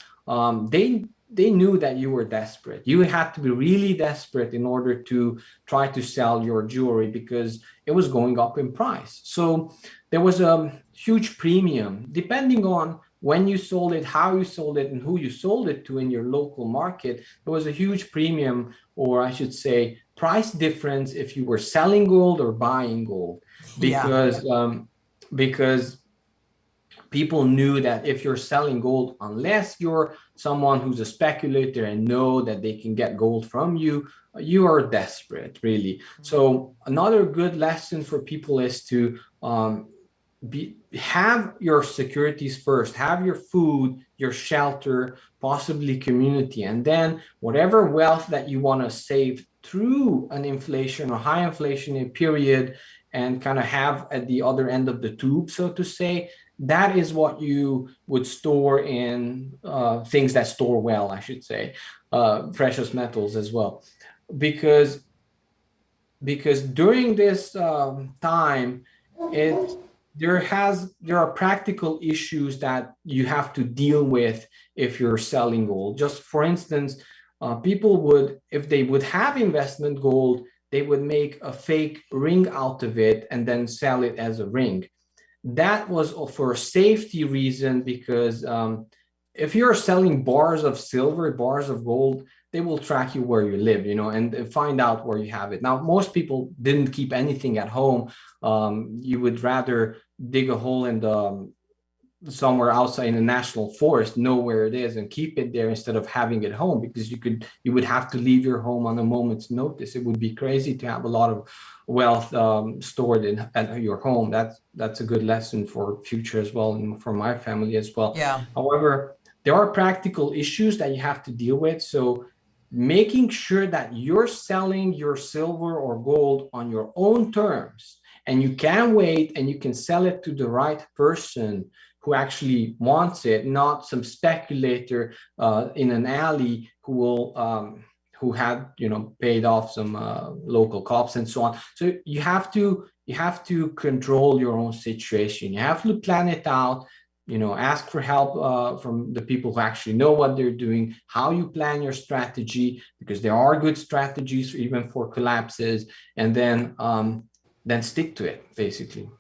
they knew that you were desperate. You had to be really desperate in order to try to sell your jewelry because it was going up in price. So there was a huge premium depending on when you sold it, how you sold it, and who you sold it to in your local market. There was a huge premium, or I should say, price difference if you were selling gold or buying gold, because because people knew that if you're selling gold, unless you're someone who's a speculator and know that they can get gold from you, you are desperate, really. So another good lesson for people is to have your securities first, have your food, your shelter, possibly community, and then whatever wealth that you want to save through an inflation or high inflation period and kind of have at the other end of the tube, so to say, that is what you would store in things that store well, I should say, precious metals as well, because during this time, there are practical issues that you have to deal with if you're selling gold. Just for instance, people would, if they would have investment gold, they would make a fake ring out of it and then sell it as a ring. That was for a safety reason, because if you're selling bars of silver, bars of gold, they will track you where you live, and find out where you have it. Now, most people didn't keep anything at home. You would rather dig a hole in somewhere outside in the national forest, know where it is, and keep it there instead of having it home, because you would have to leave your home on a moment's notice. It would be crazy to have a lot of wealth stored at your home. That's a good lesson for future as well, and for my family as well. Yeah. However, there are practical issues that you have to deal with. So making sure that you're selling your silver or gold on your own terms, and you can wait and you can sell it to the right person who actually wants it, not some speculator in an alley who had paid off some local cops and so on. So you have to control your own situation. You have to plan it out. Ask for help from the people who actually know what they're doing, how you plan your strategy, because there are good strategies even for collapses, and then stick to it, basically.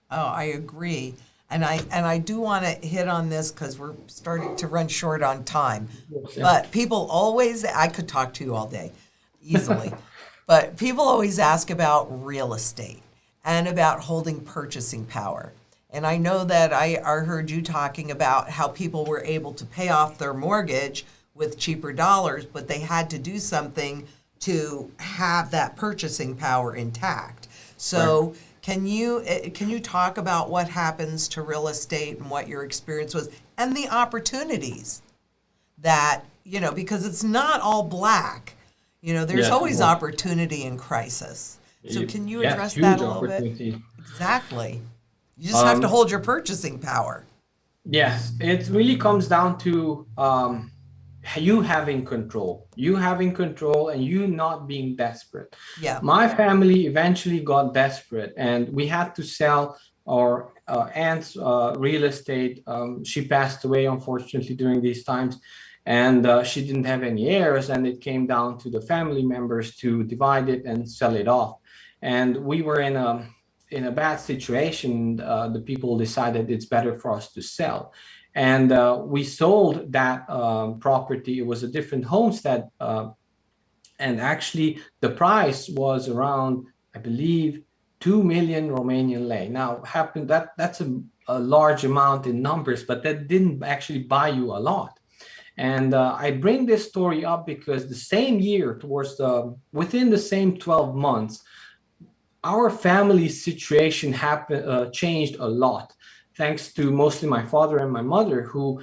Oh, I agree. And I do want to hit on this because we're starting to run short on time. But people always, I could talk to you all day, easily. But people always ask about real estate. and about holding purchasing power. And I know that I heard you talking about how people were able to pay off their mortgage with cheaper dollars, but they had to do something to have that purchasing power intact. So Right. can you talk about what happens to real estate and what your experience was and the opportunities that, because it's not all black. There's Yes, always well, opportunity in crisis. So can you yes, address huge that a little bit? opportunity. Exactly. You just have to Um, hold your purchasing power. yes, it really comes down to you having control and you not being desperate. Yeah. My family eventually got desperate and we had to sell our aunt's real estate. She passed away, unfortunately, during these times. And she didn't have any heirs, and it came down to the family members to divide it and sell it off. And we were in a bad situation. The people decided it's better for us to sell, and we sold that property. It was a different homestead, and actually the price was around, I believe, 2 million Romanian lei. Now, happened that's a large amount in numbers, but that didn't actually buy you a lot. And I bring this story up because the same year, within the same 12 months, our family situation changed a lot, thanks to mostly my father and my mother, who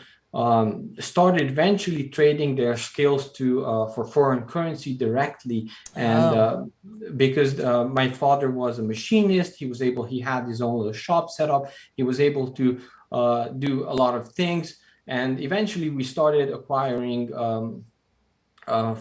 started eventually trading their skills for foreign currency directly. And Oh, because my father was a machinist, he had his own little shop set up. He was able to do a lot of things. And eventually we started acquiring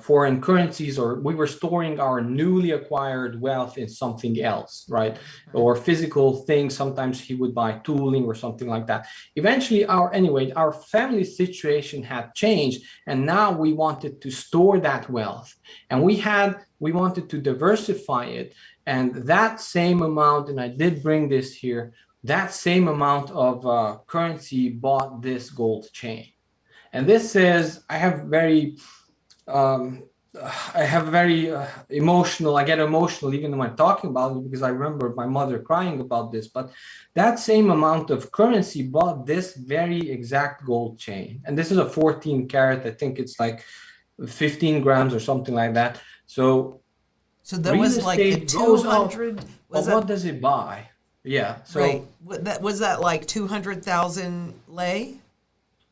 foreign currencies, or we were storing our newly acquired wealth in something else, right? okay. Or physical things. Sometimes he would buy tooling or something like that. Eventually, our family situation had changed, and now we wanted to store that wealth, and we wanted to diversify it. And that same amount, and I did bring this here, that same amount of currency bought this gold chain. And this is, um, I have very emotional. I get emotional even when I'm talking about it because I remember my mother crying about this. But that same amount of currency bought this very exact gold chain, and this is a 14 karat. I think it's like 15 grams or something like that. So So that real was like the estate goes up, 200, but was that what does it buy? Yeah, right? so Was that like 200,000 lei?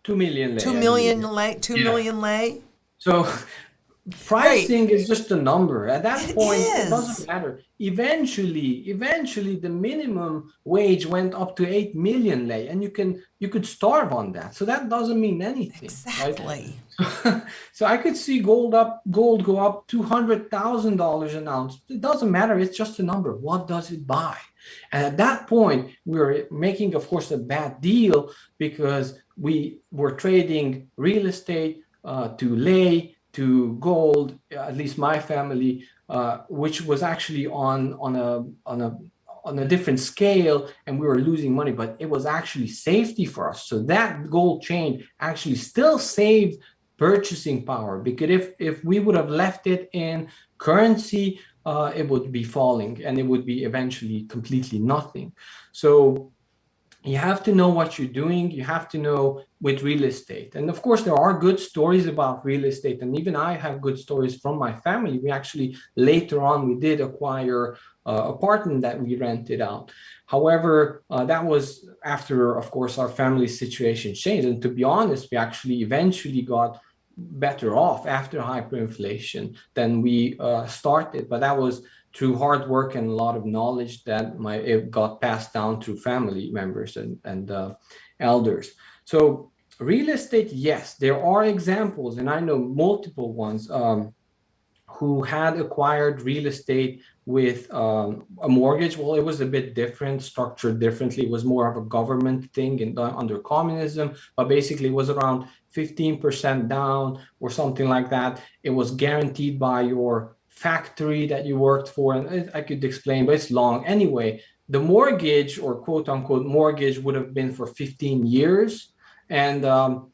2 million lei, 2 I believe. million lei, 2 Yeah. million lei? So Right. pricing is just a number. At that It point, it doesn't is. matter. Eventually, the minimum wage went up to 8 million lei, and you could starve on that. So that doesn't mean anything, right? Exactly. So I could see gold go up $200,000 an ounce. It doesn't matter. It's just a number. What does it buy? And at that point, we were making, of course, a bad deal because we were trading real estate to lei to gold. At least my family, which was actually on a different scale, and we were losing money, but it was actually safety for us. So that gold chain actually still saved purchasing power, because if we would have left it in currency, it would be falling and it would be eventually completely nothing. So you have to know what you're doing. You have to know with real estate. And of course, there are good stories about real estate. And even I have good stories from my family. We actually, later on, we did acquire apartment that we rented out. However, that was after, of course, our family situation changed. And to be honest, we actually eventually got better off after hyperinflation than we started. But that was through hard work and a lot of knowledge that it got passed down through family members and elders. So real estate, yes, there are examples, and I know multiple ones who had acquired real estate with a mortgage. Well, it was a bit different, structured differently. It was more of a government thing and done under communism, but basically it was around 15% down or something like that. It was guaranteed by your factory that you worked for. And I could explain, but it's long. Anyway, the mortgage, or quote unquote mortgage, would have been for 15 years. And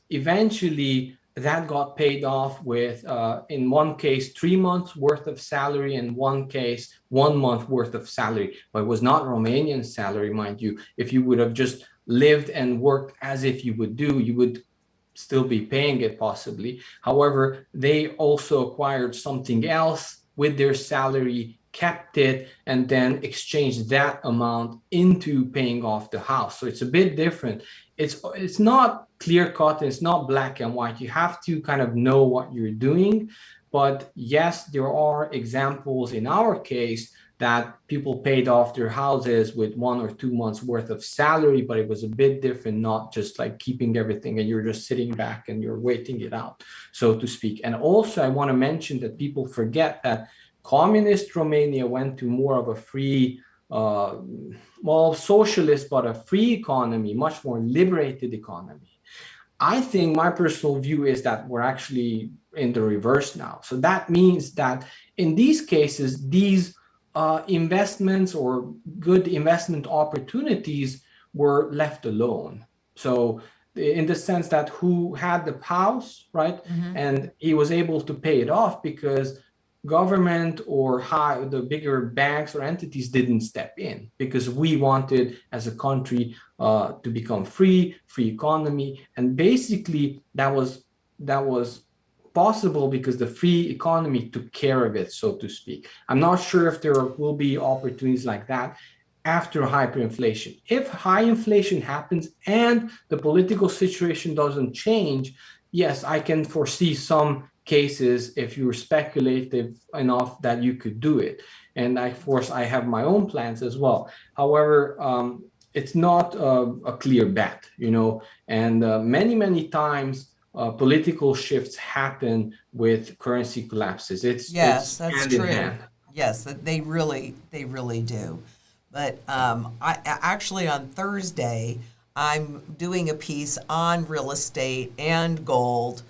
eventually, that got paid off with, in one case, 3 months worth of salary, in one case, 1 month worth of salary. But it was not Romanian salary, mind you. If you would have just lived and worked as if you would do, you would still be paying it possibly. However, they also acquired something else with their salary, kept it, and then exchanged that amount into paying off the house. So it's a bit different. It's not clear cut, it's not black and white. You have to kind of know what you're doing. But yes, there are examples in our case that people paid off their houses with 1 or 2 months worth of salary, but it was a bit different, not just like keeping everything and you're just sitting back and you're waiting it out, so to speak. And also, I want to mention that people forget that communist Romania went to more of a free, well, socialist, but a free economy, much more liberated economy. I think my personal view is that we're actually in the reverse now. So that means that in these cases, these investments or good investment opportunities were left alone. So in the sense that who had the house, right? And he was able to pay it off because government or the bigger banks or entities didn't step in, because we wanted as a country to become free economy. And basically that was possible because the free economy took care of it, so to speak. I'm not sure if there will be opportunities like that after hyperinflation. If high inflation happens and the political situation doesn't change, yes, I can foresee some cases, if you're speculative enough, that you could do it. And of course, I have my own plans as well. However, it's not a clear bet, and many times political shifts happen with currency collapses. It's Yes, that's hand true. in hand. Yes, they really do. But I actually on Thursday, I'm doing a piece on real estate and gold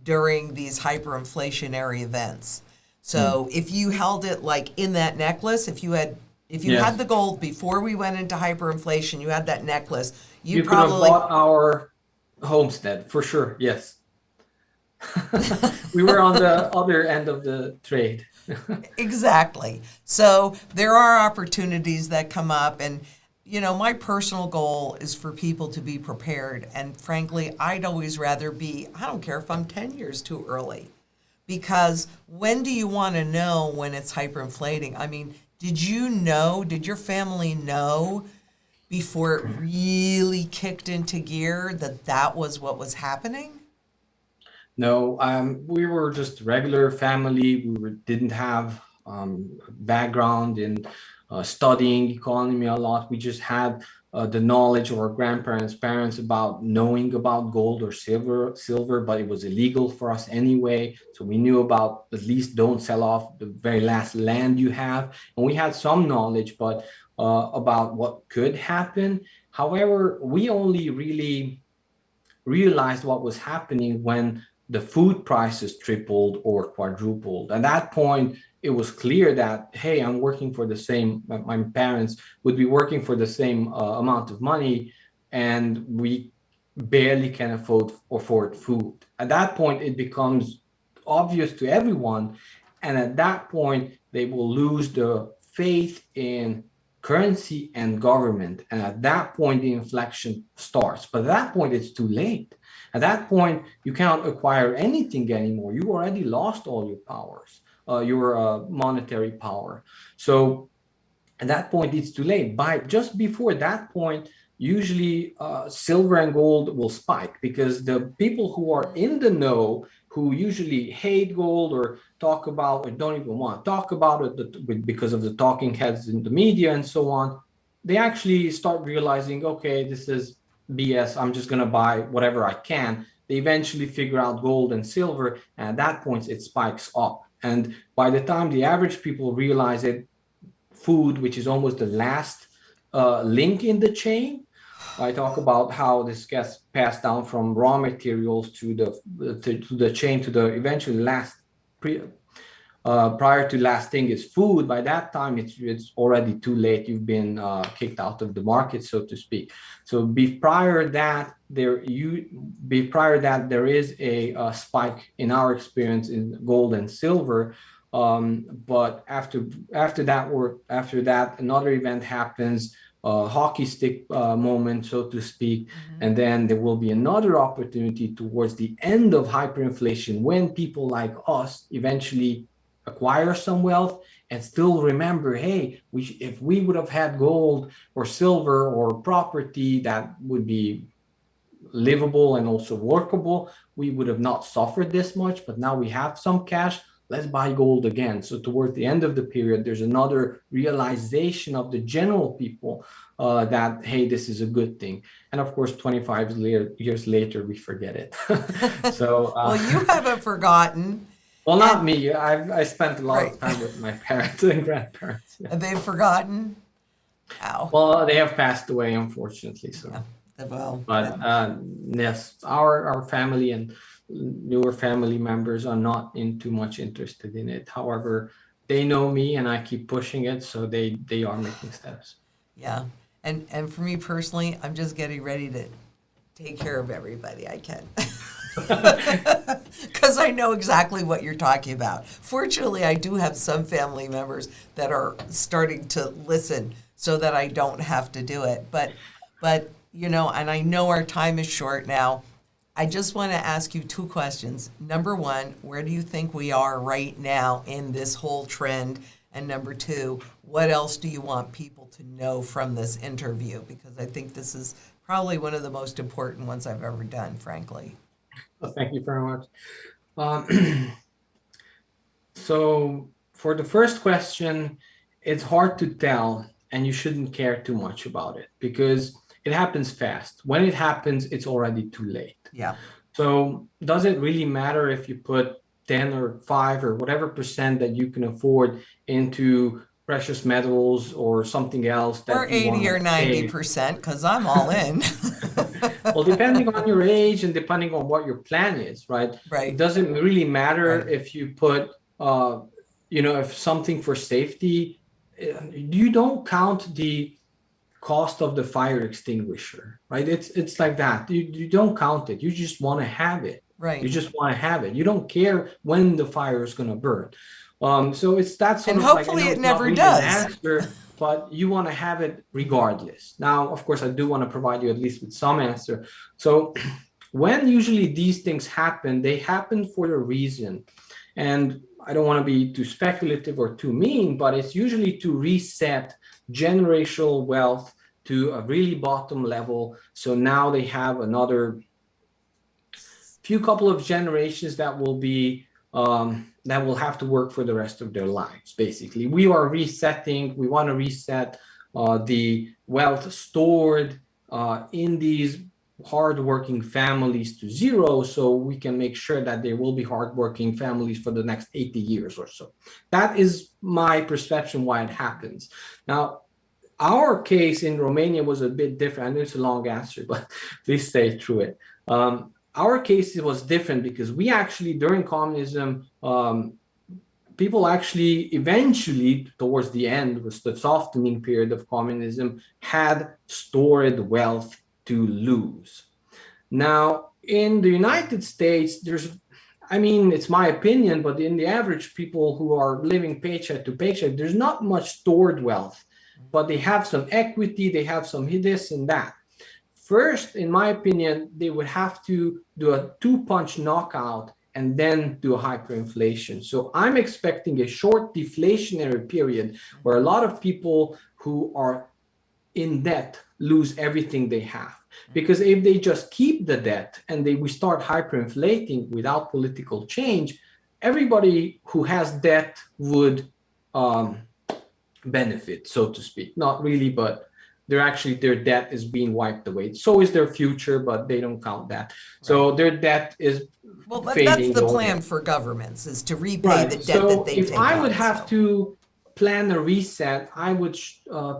during these hyperinflationary events. So if you held it like in that necklace, if you had the gold before we went into hyperinflation, you had that necklace, you probably could have bought our homestead for sure. Yes. We were on the other end of the trade. Exactly. So there are opportunities that come up, and my personal goal is for people to be prepared. And frankly, I'd always rather I don't care if I'm 10 years too early, because when do you want to know when it's hyperinflating? I mean, did your family know before it really kicked into gear that was what was happening? No, we were just regular family. Didn't have background in studying economy a lot. We just had the knowledge of our grandparents, parents about knowing about gold or silver, but it was illegal for us anyway. So we knew about at least don't sell off the very last land you have. And we had some knowledge, but about what could happen. However, we only really realized what was happening when the food prices tripled or quadrupled. At that point, it was clear that, hey, I'm working for the same, my parents would be working for the same amount of money, and we barely can afford food. At that point, it becomes obvious to everyone. And at that point, they will lose the faith in currency and government. And at that point, the inflection starts. But at that point, it's too late. At that point, you cannot acquire anything anymore. You already lost all your powers, your monetary power. So at that point, it's too late. Just before that point, usually silver and gold will spike, because the people who are in the know, who usually hate gold or talk about or don't even want to talk about it because of the talking heads in the media and so on, they actually start realizing, okay, this is BS. I'm just going to buy whatever I can. They eventually figure out gold and silver, and at that point, it spikes up. And by the time the average people realize it, food, which is almost the last link in the chain. I talk about how this gets passed down from raw materials to the chain, to the eventually last Prior to last thing is food. By that time, it's already too late. You've been kicked out of the market, so to speak. So prior that there is a spike in our experience in gold and silver. But after that, another event happens, hockey stick moment, so to speak, and then there will be another opportunity towards the end of hyperinflation when people like us eventually acquire some wealth and still remember, hey, if we would have had gold or silver or property that would be livable and also workable, we would have not suffered this much. But now we have some cash, let's buy gold again. So towards the end of the period, there's another realization of the general people that, hey, this is a good thing. And of course, 25 years later, we forget it. So well, you haven't forgotten. Well, not me. I spent a lot of time with my parents and grandparents. Yeah. And they've forgotten? Ow. Well, they have passed away, unfortunately. So, yeah. Well, but yes, our family and newer family members are not too much interested in it. However, they know me and I keep pushing it, so they are making steps. Yeah, and for me personally, I'm just getting ready to take care of everybody I can. Because I know exactly what you're talking about. Fortunately, I do have some family members that are starting to listen so that I don't have to do it. But you know, and I know our time is short now. I just want to ask you two questions. Number one, where do you think we are right now in this whole trend? And number two, what else do you want people to know from this interview? Because I think this is probably one of the most important ones I've ever done, frankly. Well, thank you very much. So for the first question, it's hard to tell, and you shouldn't care too much about it because it happens fast. When it happens, it's already too late. Yeah. So does it really matter if you put 10 or 5 or whatever percent that you can afford into precious metals or something else? That or 80 or 90%, because I'm all in. Well, depending on your age and depending on what your plan is, right? Right. It doesn't really matter if you put, if something for safety, you don't count the cost of the fire extinguisher, right? It's like that. You don't count it. You just want to have it. Right. You just want to have it. You don't care when the fire is going to burn. So it's that sort and of hopefully it never does. Answer, but you want to have it regardless. Now, of course, I do want to provide you at least with some answer. So when usually these things happen, they happen for a reason. And I don't want to be too speculative or too mean, but it's usually to reset generational wealth to a really bottom level. So now they have another couple of generations that will be that will have to work for the rest of their lives. Basically, we are resetting. We want to reset the wealth stored in these hardworking families to zero, so we can make sure that there will be hardworking families for the next 80 years or so. That is my perception why it happens. Now, our case in Romania was a bit different. I know it's a long answer, but please stay through it. Our case was different because we actually, during communism, people actually eventually, towards the end, was the softening period of communism, had stored wealth to lose. Now, in the United States, it's my opinion, but in the average people who are living paycheck to paycheck, there's not much stored wealth, but they have some equity, they have some this and that. First, in my opinion, they would have to do a 2-punch knockout and then do a hyperinflation. So I'm expecting a short deflationary period where a lot of people who are in debt lose everything they have. Because if they just keep the debt and we start hyperinflating without political change, everybody who has debt would benefit, so to speak. Not really, but their debt is being wiped away. So is their future, but they don't count that. Right. So their debt is fading. That's the plan for governments, is to repay the debt that they take on. If I would have to plan a reset, I would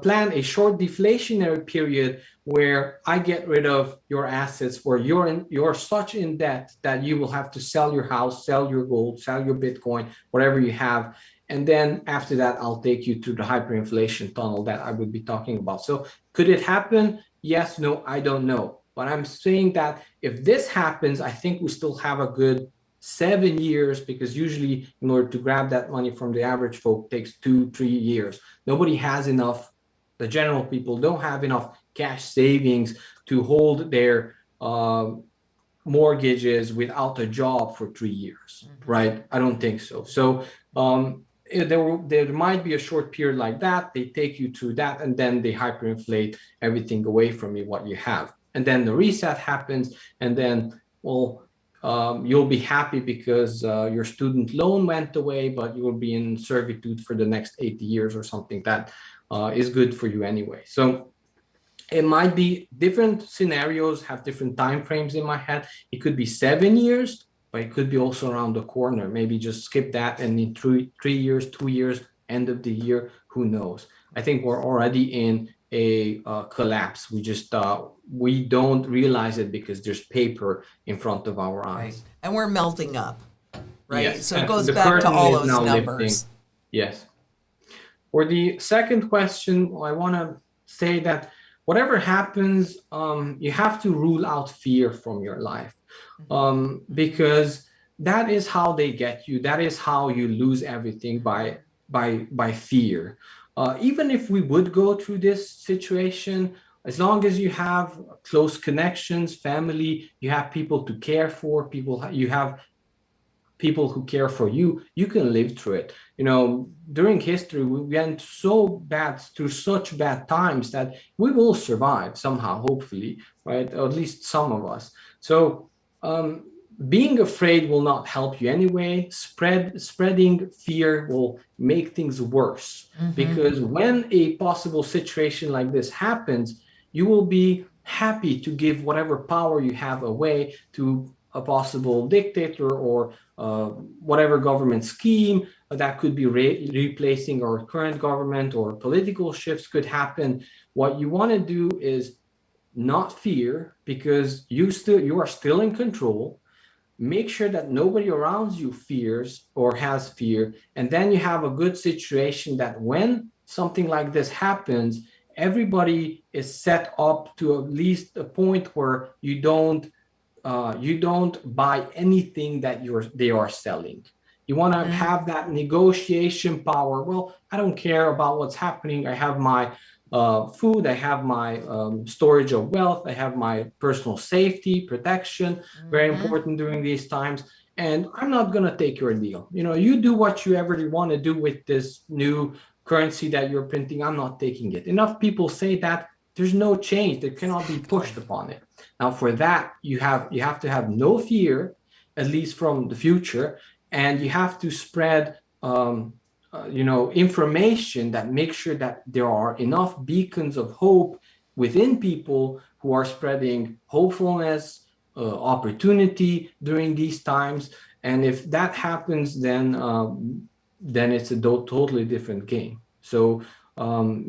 plan a short deflationary period where I get rid of your assets, where you're such in debt that you will have to sell your house, sell your gold, sell your Bitcoin, whatever you have. And then after that, I'll take you to the hyperinflation tunnel that I would be talking about. So could it happen? Yes, no, I don't know. But I'm saying that if this happens, I think we still have a good 7 years, because usually in order to grab that money from the average folk takes 2-3 years. Nobody has enough. The general people don't have enough cash savings to hold their mortgages without a job for 3 years, right? I don't think so. So there might be a short period like that. They take you through that, and then they hyperinflate everything away from you, what you have. And then the reset happens, and then, well, you'll be happy because your student loan went away, but you will be in servitude for the next 80 years or something that is good for you anyway. So it might be different scenarios, have different time frames in my head. It could be 7 years, but it could be also around the corner. Maybe just skip that, and in 3 years, 2 years, end of the year, who knows? I think we're already in a collapse. We just we don't realize it because there's paper in front of our eyes. Right. And we're melting up, right? Yes. So it goes back to all those numbers. Lifting. Yes. For the second question, I want to say that whatever happens, you have to rule out fear from your life, because that is how they get you. That is how you lose everything, by fear. Even if we would go through this situation, as long as you have close connections, family, you have people to care for, you have people who care for you, you can live through it. You know, during history, we went through such bad times that we will survive somehow, hopefully, right? Or at least some of us. So being afraid will not help you anyway. Spreading fear will make things worse, because when a possible situation like this happens, you will be happy to give whatever power you have away to a possible dictator or whatever government scheme that could be replacing our current government, or political shifts could happen. What you want to do is not fear, because you are still in control. Make sure that nobody around you fears or has fear, and then you have a good situation that when something like this happens, everybody is set up to at least a point where you don't buy anything that they are selling. You want to have that negotiation power. Well, I don't care about what's happening. I have my food, I have my storage of wealth, I have my personal safety, protection, very important during these times. And I'm not going to take your deal. You know, you do what you ever want to do with this new currency that you're printing. I'm not taking it. Enough people say that. There's no change. There cannot be pushed upon it. Now, for that, you have to have no fear, at least from the future, and you have to spread information that makes sure that there are enough beacons of hope within people who are spreading hopefulness, opportunity during these times. And if that happens, then it's a totally different game. So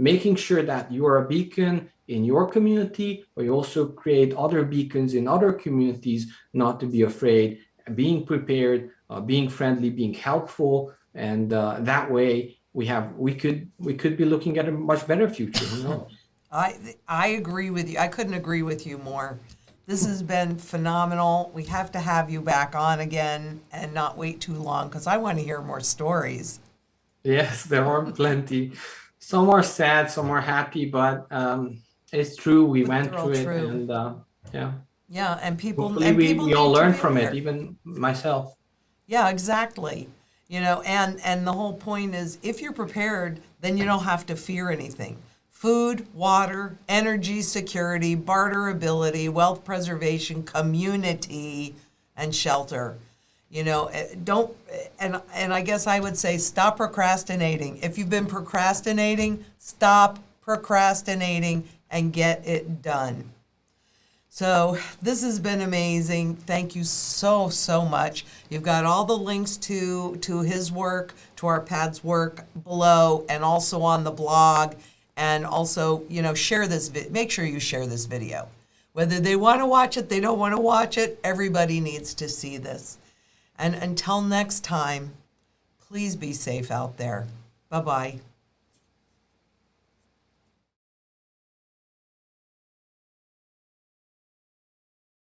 making sure that you are a beacon in your community, but you also create other beacons in other communities, not to be afraid, being prepared, being friendly, being helpful. And that way we could be looking at a much better future. Who knows? I agree with you. I couldn't agree with you more. This has been phenomenal. We have to have you back on again and not wait too long, because I want to hear more stories. Yes, there are plenty. Some are sad, some are happy, but it's true. We went through it, and yeah. Yeah, and people. Hopefully, and we all learn from it, even myself. Yeah, exactly. You know, and the whole point is, if you're prepared, then you don't have to fear anything. Food, water, energy security, barterability, wealth preservation, community, and shelter. You know, and I guess I would say stop procrastinating. If you've been procrastinating, stop procrastinating and get it done. So this has been amazing. Thank you so, so much. You've got all the links to his work, to Arpad's work below, and also on the blog. And also, share this. Make sure you share this video. Whether they want to watch it, they don't want to watch it, everybody needs to see this. And until next time, please be safe out there. Bye-bye.